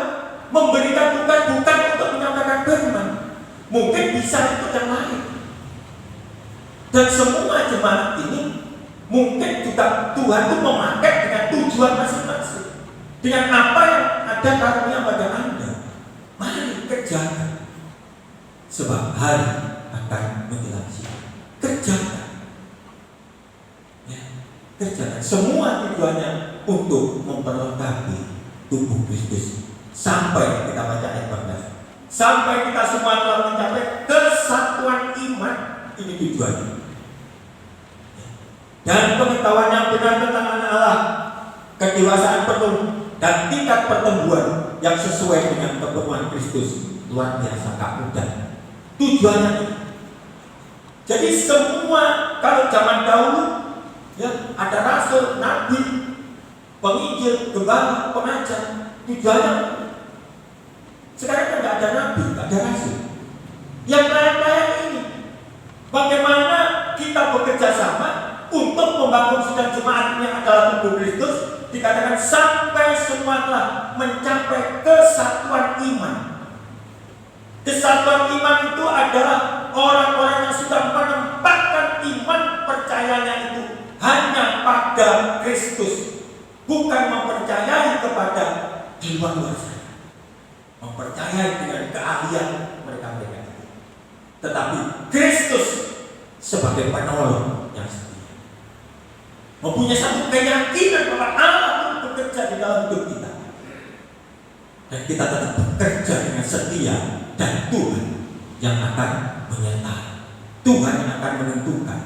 memberikan tugas bukan untuk menyampaikan firman, mungkin bisa ikut yang lain. Dan semua jemaat ini mungkin juga Tuhan itu memakai dengan tujuan masing-masing, dengan apa yang ada karunia pada Anda. Mari kerjakan, sebab hari akan menjelang siang. Kerjakan, ya, kerjakan. Semua tujuannya untuk memperlengkapi tubuh Kristus. Sampai kita baca ayat 14, sampai kita semua telah mencapai kesatuan iman. Ini tujuannya. Dan pengetahuan yang benar tentang anak Allah, kedewasaan penuh dan tingkat pertumbuhan yang sesuai dengan kepenuhan Kristus. Luar biasa Kak mudah. Tujuannya ini. Jadi semua, kalau zaman dahulu ya ada rasul, nabi, penginjil, gembala, pengajar. Tujuannya sekarang kan tidak ada nabi, tidak ada rasul. Yang lain-lain ini, bagaimana kita bekerja sama untuk membangun sidang jemaat yang adalah tubuh Kristus. Dikatakan sampai semua telah mencapai kesatuan iman. Kesatuan iman itu adalah orang-orang yang sudah menempatkan iman percayanya itu hanya pada Kristus, bukan mempercayai kepada di luar sana, mempercayai dengan keahlian mereka itu, tetapi Kristus sebagai penolong yang setia, mempunyai satu keyakinan bahwa Allah bekerja di dalam hidup kita, dan kita tetap bekerja dengan setia, dan Tuhan yang akan menyertai, Tuhan yang akan menentukan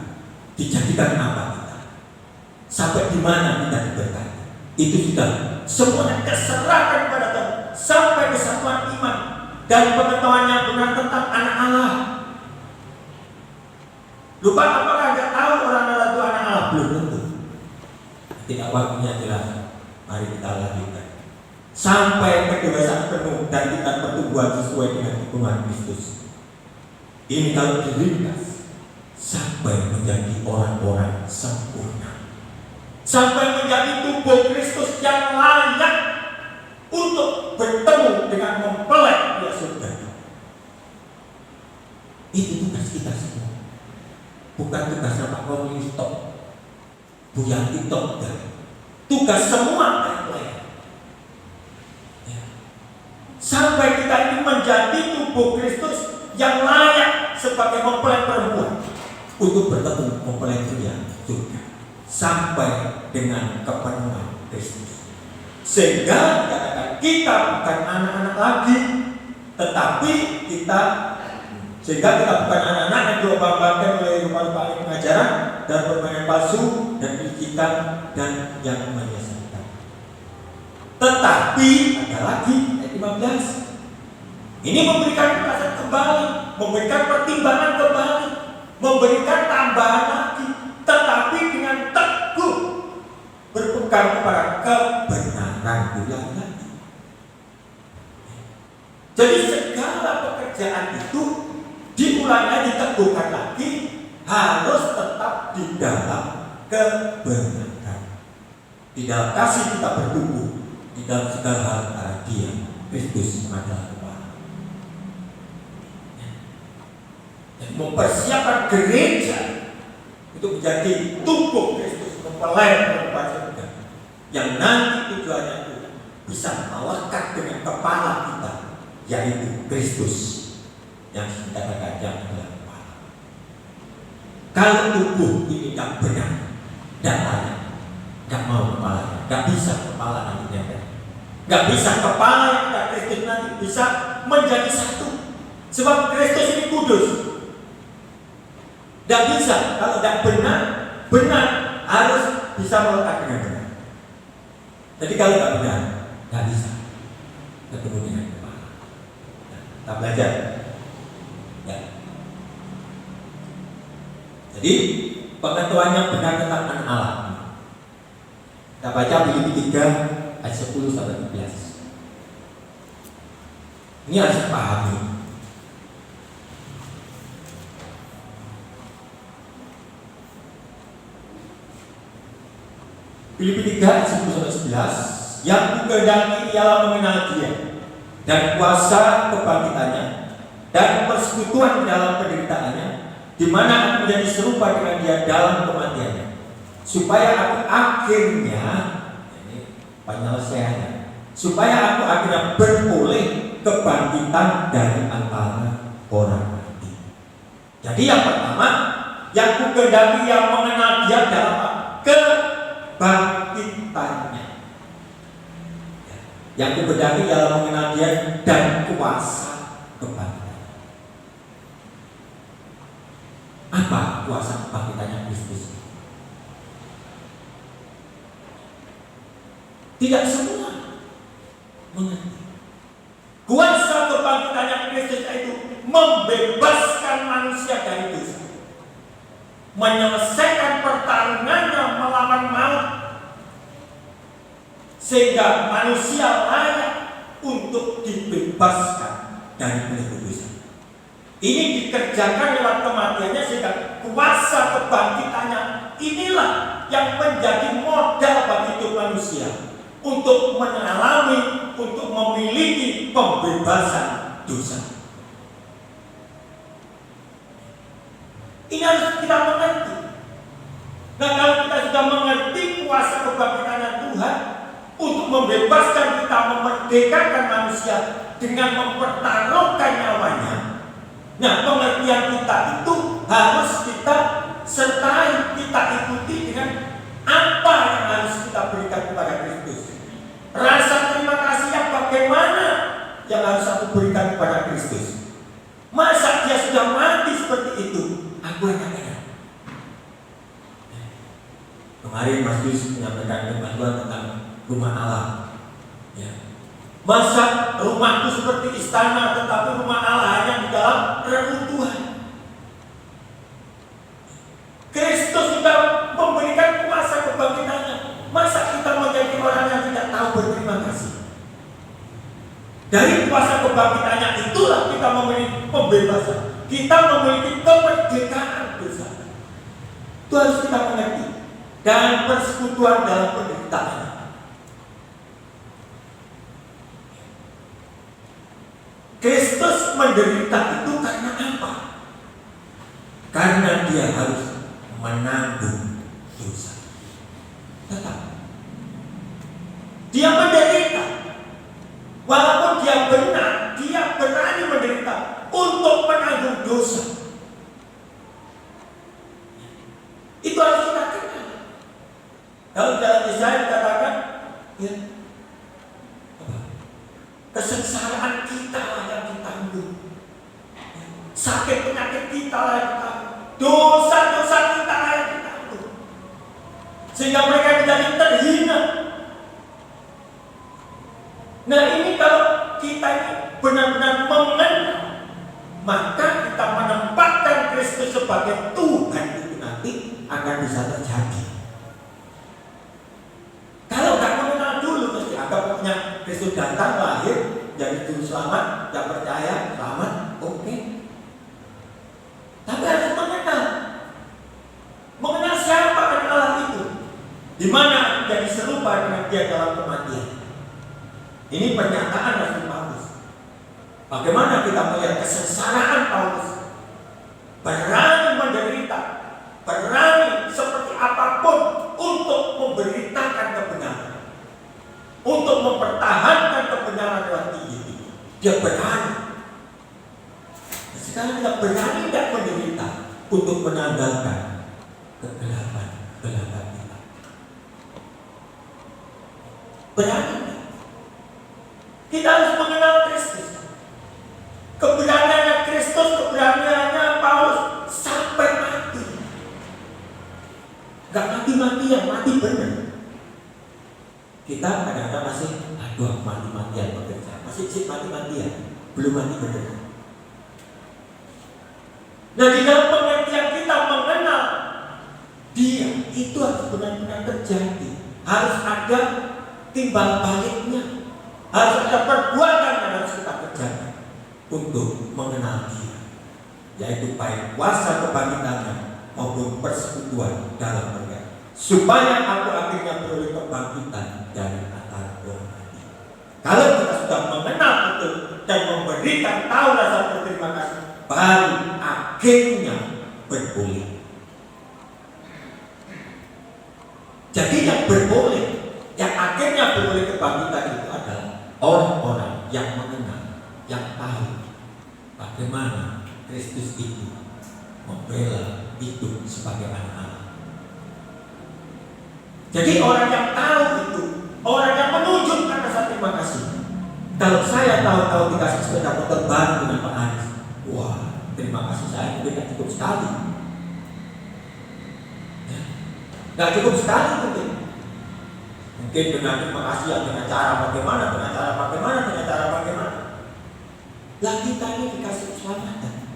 dijadikan apa kita, sampai di mana kita diberkati. Itu sudah semuanya keserahkan kepada Tuhan, sampai kesatuan iman dan pengetahuan yang benar tentang anak Allah. Lupa apakah Anda tahu orang Allah itu anak Allah? Belum tentu. Tidak waktunya jelas. Mari kita lanjutkan. Sampai kedewasaan penuh dan tingkat pertumbuhan sesuai dengan kepenuhan Kristus. Ini kalau diringkas, sampai menjadi orang-orang sempurna, sampai menjadi tubuh Kristus yang layak untuk bertemu dengan mempelai di surga. Itu tugas kita semua, bukan tugasnya Pak Komunis Tok, Bu Yanti Tok, tugas semua layak. Sampai kita ini menjadi tubuh Kristus yang layak sebagai mempelai perempuan untuk bertemu mempelai pria juga, sampai dengan kepenuhan Kristus. Sehingga dikatakan kita bukan anak-anak lagi, tetapi kita bukan anak-anak yang diobang-obangkan oleh rupa-rupa pengajaran dan permainan palsu dan pijitan dan yang menyesatkan. Tetapi ada lagi ayat 15. Ini memberikan perasaan kembali, memberikan pertimbangan kembali, memberikan tambahan lagi, tetapi dengan teguh berpegang kepada kebenaran bulan lagi. Jadi segala pekerjaan itu dimulainya diteguhkan lagi, harus tetap di dalam kebenaran, di dalam kasih kita bertumbuh, di dalam segala hal karena Dia Kristus adalah kepala. Dan mempersiapkan gereja untuk menjadi tubuh Kristus, mempelai perempuan surga, yang nanti tujuannya itu bisa melekat dengan kepala kita, yaitu Kristus yang kita katakan adalah kepala. Kalau tubuh ini tidak benar, tidak layak, tidak mau kepalanya, tidak bisa kepala nantinya, tidak bisa kepala yang kita Kristus nanti bisa menjadi satu. Sebab Kristus ini kudus. Tidak bisa kalau tidak benar harus bisa melekat dengan benar. Jadi kalau tidak benar, tidak bisa ketemu dengan kepala. Nah, kita belajar. Ya. Jadi pengetahuan yang benar tentang anak Allah. Kita baca Filipi 3 ayat 10 sampai 11. Ini harus dipahami. Filipi 3 ayat 10 sampai 11. Yang dikehendaki ialah mengenal Dia dan kuasa kebangkitannya dan persekutuan dalam penderitaannya, di mana aku menjadi serupa dengan dia dalam kematiannya, supaya aku akhirnya, ini penyelesaiannya, supaya aku akhirnya beroleh kebangkitan dari antara orang mati. Jadi yang pertama, yang kukehendaki yang mengenal dia dalam apa? Kebangkitannya. Yang kukehendaki dalam mengenal dia dan kuasa kebangkitan. Apa kuasa kebangkitannya Kristus? Tidak semua mengerti. Kuasa kebangkitannya Kristus itu membebaskan manusia dari dosa, menyelesaikan pertarungannya melawan maut, sehingga manusia layak untuk dibebaskan dari belenggu dosa. Ini dikerjakan lewat kematiannya, sehingga kuasa kebangkitannya inilah yang menjadi modal bagi hidup manusia untuk mengalami, untuk memiliki pembebasan dosa. Ini harus kita mengerti. Nah, kalau kita sudah mengerti kuasa kebangkitan Tuhan untuk membebaskan kita, memerdekakan manusia dengan mempertaruhkan nyawanya, nah, pengertian kita itu harus kita sertai, kita ikuti dengan apa yang harus kita berikan kepada Kristus. Rasa terima kasih yang bagaimana yang harus aku berikan kepada Kristus? Masa dia sudah mati seperti itu, aku hanya kemarin Mas Yus menyampaikan bantuan tentang rumah Allah. Ya. Masa rumahku seperti istana, tetapi rumah Allah hanya di dalam reruntuhan. Kristus sudah memberikan kuasa kebangkitannya. Masa kita menjadi orang yang tidak tahu berterima kasih? Dari kuasa kebangkitannya itulah kita memiliki pembebasan. Kita memiliki kemerdekaan dosa. Itu harus kita mengerti. Dan persekutuan dalam penderitaan. Kristus menderita itu karena apa? Karena dia harus menanggung dosa. Tetap dia menderita. Walaupun dia benar, dia berani menderita untuk menanggung dosa. Itu harus kita kenal. Kalau dalam Yesaya dikatakan, ya, kesengsaraan kita lah yang ditanggung, sakit penyakit kita lah yang ditanggung, dosa-dosa kita lah yang ditanggung, sehingga mereka menjadi terhina. Nah, ini kalau kita ini benar-benar mengenal, maka kita menempatkan Kristus sebagai Tuhan itu nanti akan bisa terjadi. Kalau nggak mengenal dulu, mesti anggapnya Kristus datang lahir jadi juru selamat, yang percaya selamat, oke. Tapi harus mengenal siapa kan Allah itu, di mana jadi serupa dengan Dia dalam kematian. Ini pernyataan Rasul Paulus. Bagaimana kita melihat kesengsaraan Paulus, berani menderita, berani seperti apapun untuk memberitakan kebenaran, untuk mempertahankan kebenaran lewat ini. Dia berani. Sekarang kita berani tidak menderita untuk menanggalkan kegelapan kita. Berani. Kita harus mengenal Kristus. Keberaniannya Kristus, keberaniannya Paulus sampai mati. Gak mati-matian, mati benar. Kita kadang-kadang masih, aduh mati-matian bekerja, masih mati-matian, belum mati benar. Nah, di dalam pengertian kita mengenal Dia itu harus benar-benar terjadi. Harus ada timbal baliknya. Harus ada perbuatan yang harus kita kerjakan untuk mengenal Dia, yaitu baik kuasa kebangkitannya maupun persekutuan dalam mereka, supaya aku akhirnya beroleh kebangkitan dari antara orang mati. Kalau kita sudah mengenal itu dan memberikan tahu rasa berterima kasih, baru akhirnya berboleh. Jadi yang berboleh, yang akhirnya berboleh kebangkitan itu adalah orang-orang yang mengenal, yang tahu bagaimana Kristus itu membela hidup sebagai anak Allah. Jadi orang yang tahu itu, orang yang menunjukkan rasa terima kasih. Kalau saya tahu-tahu dikasih sepeda motor baru dengan Pak Anies, wah, terima kasih saya tidak cukup sekali. Ya, nggak cukup sekali mungkin. Mungkin dengan terima kasih ya, dengan cara bagaimana. Lah kita ini dikasih keselamatan.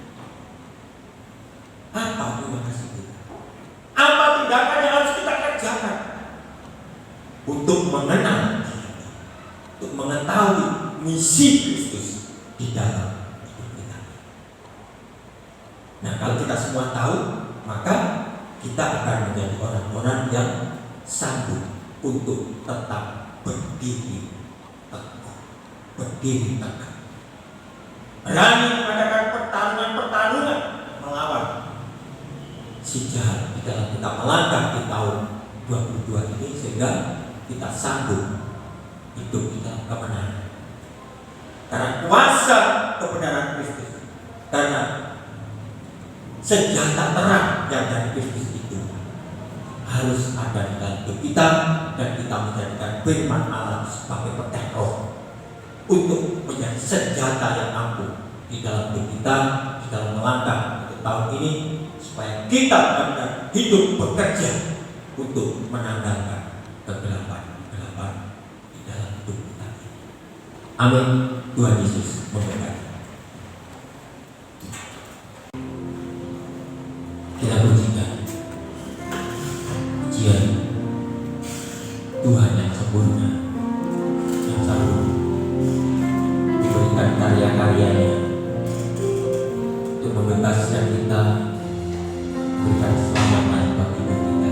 Apa terima kasih kita? Apa tindakan yang harus kita kerjakan untuk mengenal, untuk mengetahui misi Kristus di dalam hidup kita? Nah, kalau kita semua tahu, maka kita akan menjadi orang-orang yang sanggup untuk tetap berdiri tegak, berani mengadakan pertarungan melawan si jahat di dalam kita melangkah di tahun 22 ini, sehingga kita sanggup hidup di dalam kemenangan karena kuasa kebenaran Kristus, karena senjata terang yang dari Kristus itu harus ada di dalam hidup kita, dan kita menjadikan firman Allah sebagai pedang roh untuk menjadi senjata yang ampuh di dalam hidup kita, di dalam melangkah untuk tahun ini, supaya kita benar-benar hidup bekerja untuk menanggalkan kegelapan di dalam hidup kita. Amin. Tuhan Yesus memberkati. Kita pujikan pujian Tuhan yang sempurna, yang selalu diberikan karya-karyanya untuk membebaskan kita, memberikan keselamatan bagi hidup kita.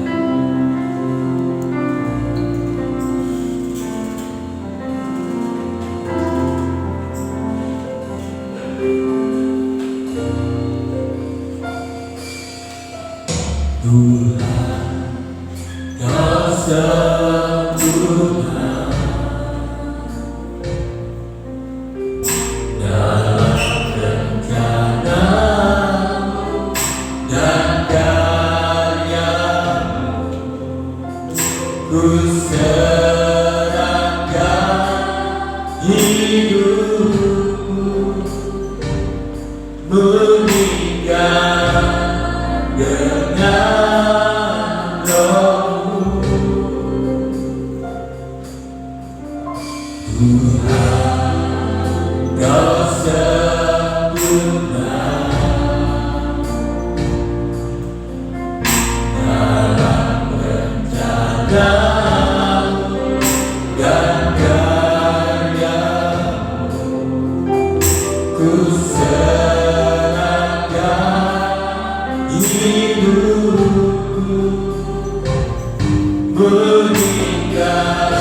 Tuhan, Kau sempurna dalam rencana-Mu dan karya-Mu. Ku serahkan hidupku, meninggal dengan Roh-Mu. Tuhan, Kau sempurna dalam rencana-Mu dan karya-Mu. Ku serahkan hidupku, meninggal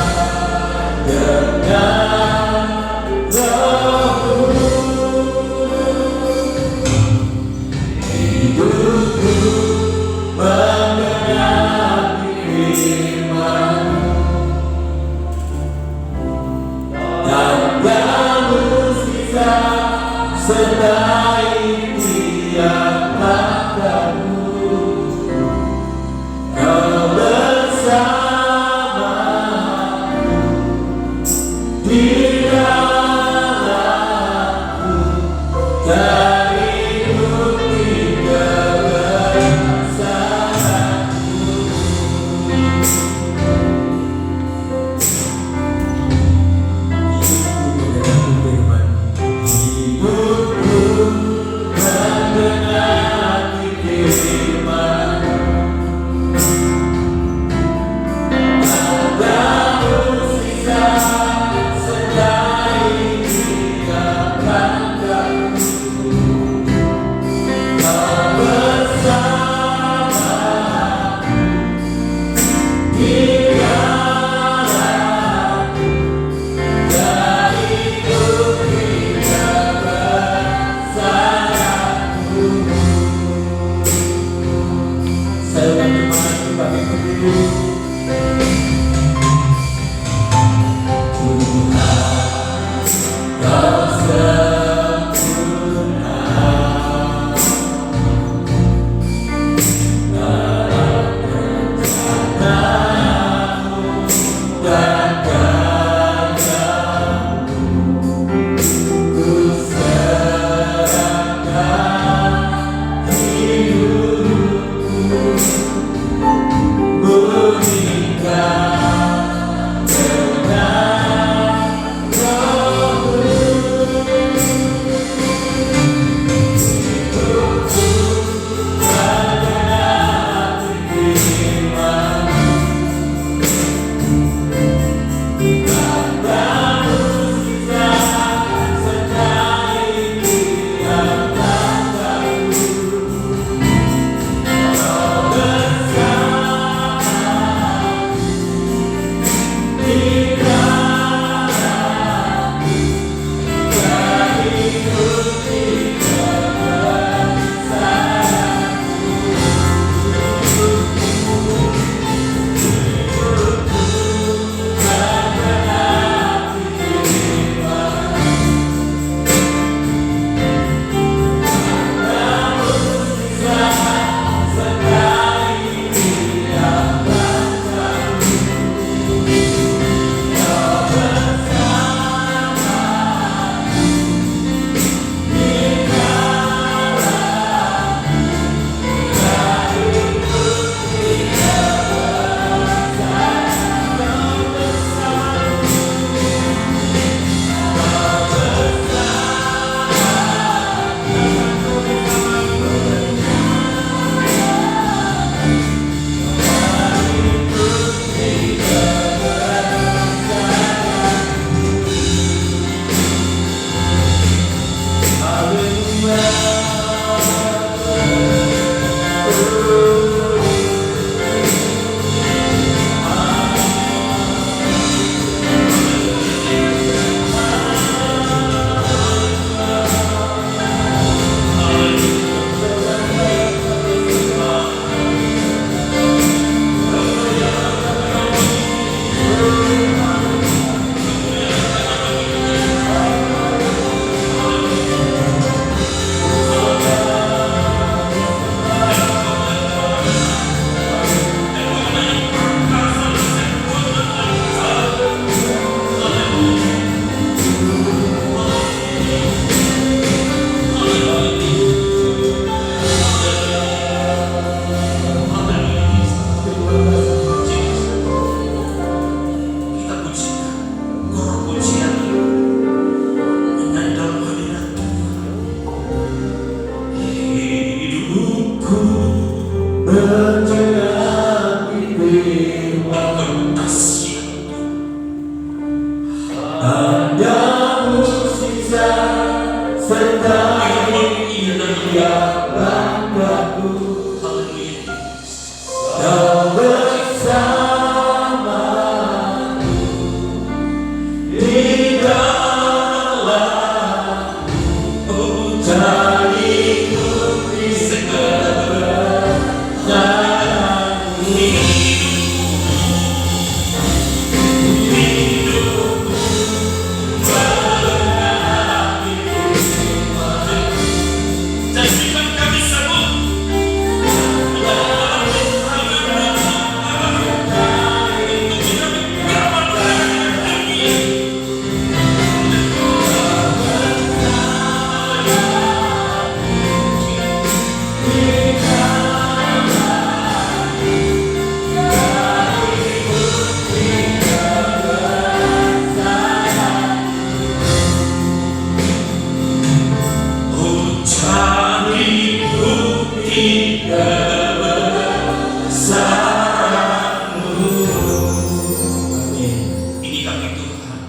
dengan Roh-Mu. Hidupku menggenapi firman-Mu, dan kamu sisa sertai tiap langkahku. menjelang firman ada musisa serta dia banggaku kau bersamaku di dalam cariku di kebenaran Jadikan kami sebut cari bukti kebesaranmu. Ini kami Tuhan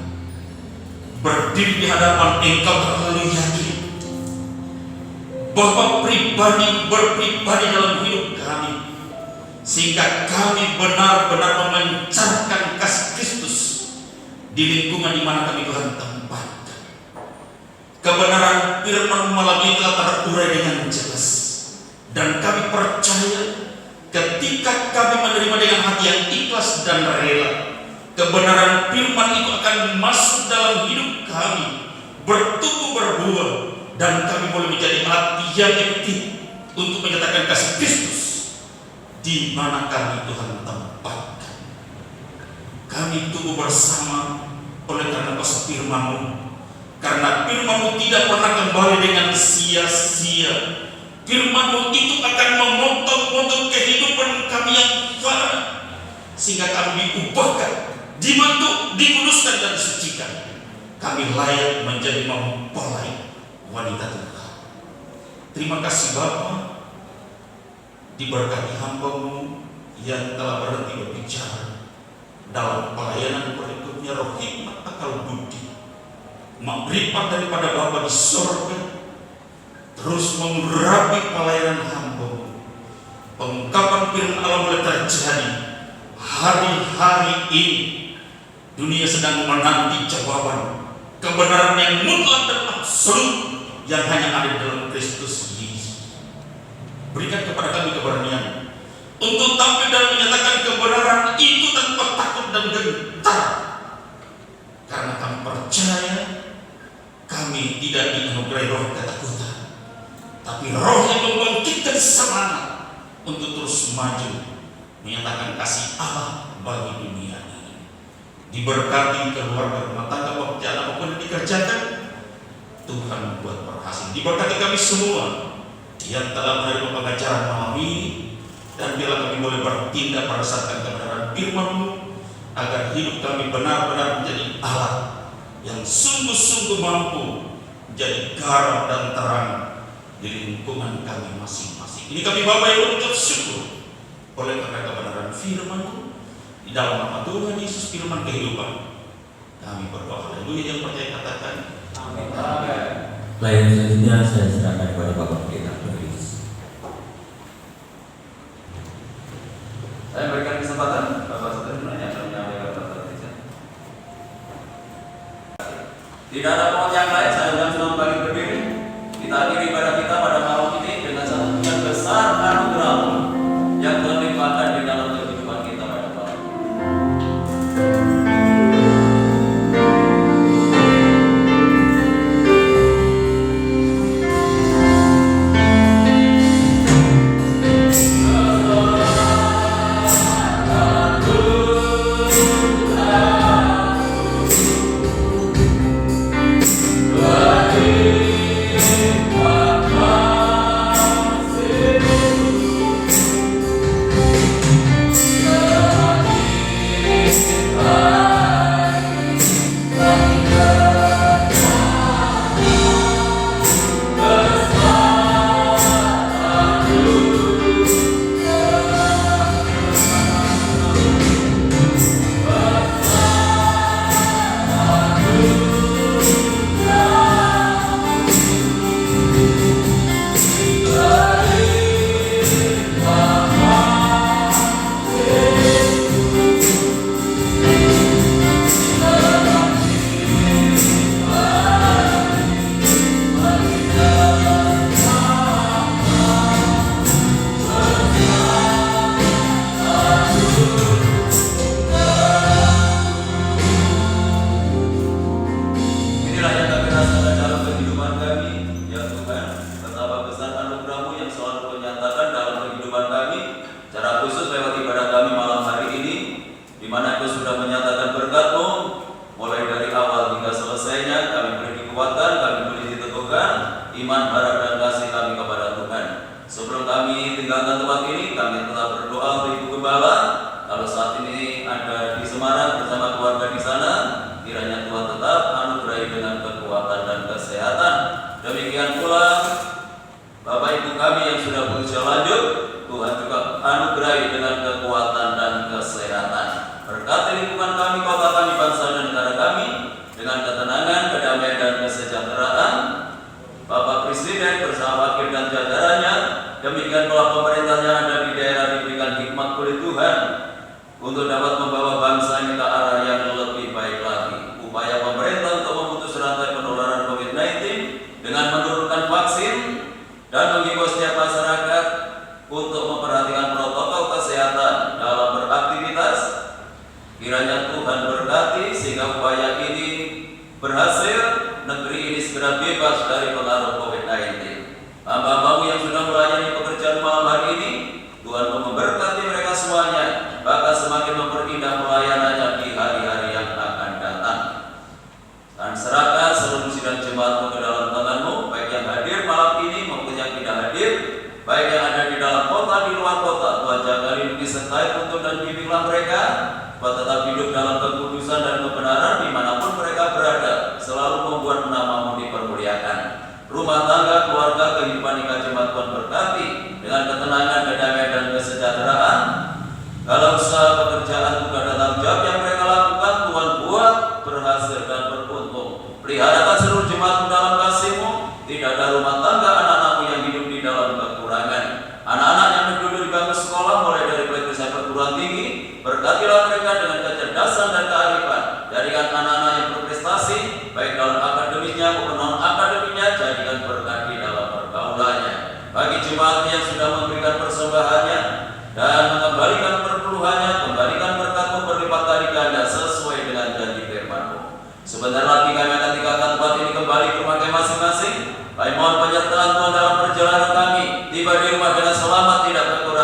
berdiri di hadapan Engkau terlalu yakin bahwa pribadi berpribadi dalam hidup kami, sehingga kami benar-benar memancarkan kasih Kristus di lingkungan di mana kami Tuhan tempatkan. Kebenaran firman malam ini telah terurai dengan jelas, dan kami percaya ketika kami menerima dengan hati yang ikhlas dan rela, kebenaran firman itu akan masuk dalam hidup kami, bertumbuh berbuah, dan kami boleh menjadi alat yang efektif untuk menyatakan kasih Kristus di mana kami Tuhan tempatkan. Kami tumbuh bersama oleh karena kuasa firman-Mu. Karena firman-Mu tidak pernah kembali dengan sia-sia. Firman-Mu itu akan memotong-motong kehidupan kami yang fana, sehingga kami diubahkan, dibentuk, dikuduskan dan disucikan. Kami layak menjadi mempelai wanita Tuhan. Terima kasih Bapa, diberkati hamba-Mu yang telah berhenti berbicara dalam pelayanan berikutnya. Roh hikmat, akal budi, makrifat daripada Bapa di sorga terus mengurapi pelayanan hamba-Mu. Pengungkapan firman Allah mulai terjadi. Hari-hari ini dunia sedang menanti jawaban kebenaran yang mutlak dan absolut yang hanya ada di dalam Kristus Yesus. Berikan kepada kami keberanian untuk tampil dan menyatakan kebenaran itu tanpa takut dan gentar, karena kami percaya kami tidak dianugerahi roh ketakutan, tapi roh yang membangkitkan semangat untuk terus maju menyatakan kasih Allah bagi dunia ini. Diberkati keluarga, rumah tangga, pekerjaan apapun yang dikerjakan, Tuhan membuat berhasil. Diberkati kami semua yang telah menerima pengajaran malam ini, dan biarlah kami boleh bertindak berdasarkan kebenaran firman-Mu, agar hidup kami benar-benar menjadi alat yang sungguh-sungguh mampu menjadi garam dan terang di lingkungan kami masing-masing. Ini kami Bapa yang mengucap syukur oleh karena kebenaran firman-Mu. Di dalam nama Tuhan Yesus firman kehidupan, kami berdoa. Haleluya. Yang percaya katakan amin. Pelayan selanjutnya saya serahkan kepada Bapak Pendeta. Saya berikan kesempatan Bapak Saudara menanyakan menyampaikan pertanyaan. Tidak ada pohon yang lain, saya undang semua bagi berdiri. Kita akhiri ibadah kita pada malam ini dengan satu yang besar anugerah yang telah dilimpahkan di dalam kehidupan kita pada malam ini. Amin. Sebelum kami tinggalkan tempat ini, kami telah berdoa untuk Ibu Gembala. Kalau saat ini ada di Semarang bersama keluarga di sana, kiranya Tuhan tetap anugerahi dengan kekuatan dan kesehatan. Demikian pula Bapak Ibu kami yang sudah berusia lanjut, Tuhan juga anugerahi dengan kekuatan dan kesehatan. Berkati lingkungan kami, kota kami, bangsa dan negara kami dengan ketenangan, kedamaian dan kesejahteraan. Bapak Presiden bersama wakil dan jajarannya, demikian pula pemerintah yang ada di daerah diberikan hikmat oleh Tuhan untuk dapat membawa bangsa ini ke arah yang lebih baik lagi. Upaya pemerintah untuk memutus rantai penularan COVID-19 dengan menurunkan vaksin dan menghimbau setiap masyarakat untuk memperhatikan protokol kesehatan dalam beraktivitas. Kiranya Tuhan berkati sehingga upaya ini berhasil, negeri ini segera bebas dari pengaruh COVID-19. Hamba-Hambamu yang sudah melayani pekerjaan malam hari ini, Tuhan memberkati mereka semuanya, bahkan semakin memperindah pelayanannya di hari-hari yang akan datang. Dan serahkan seluruh sidang jemaatmu ke dalam tanganmu, baik yang hadir malam ini maupun yang tidak hadir, baik yang ada di dalam kota, di luar kota. Tuhan jaga, lindungi, sertai, tuntun dan bimbinglah mereka, buat tetap hidup dalam kekudusan dan kebenaran dimanapun mereka berada, selalu membuat namamu dipermuliakan. Rumah tangga, keluarga, kehidupan nikah jemaat Tuhan berkati dengan ketenangan, kedamaian dan kesejahteraan. Kalau usaha, pekerjaan, tugas dan tanggung jawab yang mereka lakukan, Tuhan buat berhasil dan beruntung. Peliharakan seluruh jemaat dalam kasih-Mu. Tidak ada rumah tangga anak-anakmu yang hidup di dalam kekurangan. Anak-anak yang duduk di bangku sekolah mulai dari pelita sampai perguruan tinggi, berkatilah mereka dengan kecerdasan dan kearifan. Jadikan anak-anak yang berprestasi, baik dalam akademisnya maupun non-akademiknya, jadikan berkat di dalam pergaulannya. Bagi jemaat yang sudah memberikan persembahannya dan mengembalikan perpuluhannya, kembalikan berkat-Mu berlipat kali ganda sesuai dengan janji firman-Mu. Sebentar lagi kami akan tinggalkan tempat ini kembali ke rumah masing-masing. Kami mohon penyertaan Tuhan dalam perjalanan kami, tiba di rumah dengan selamat, tidak kekurangan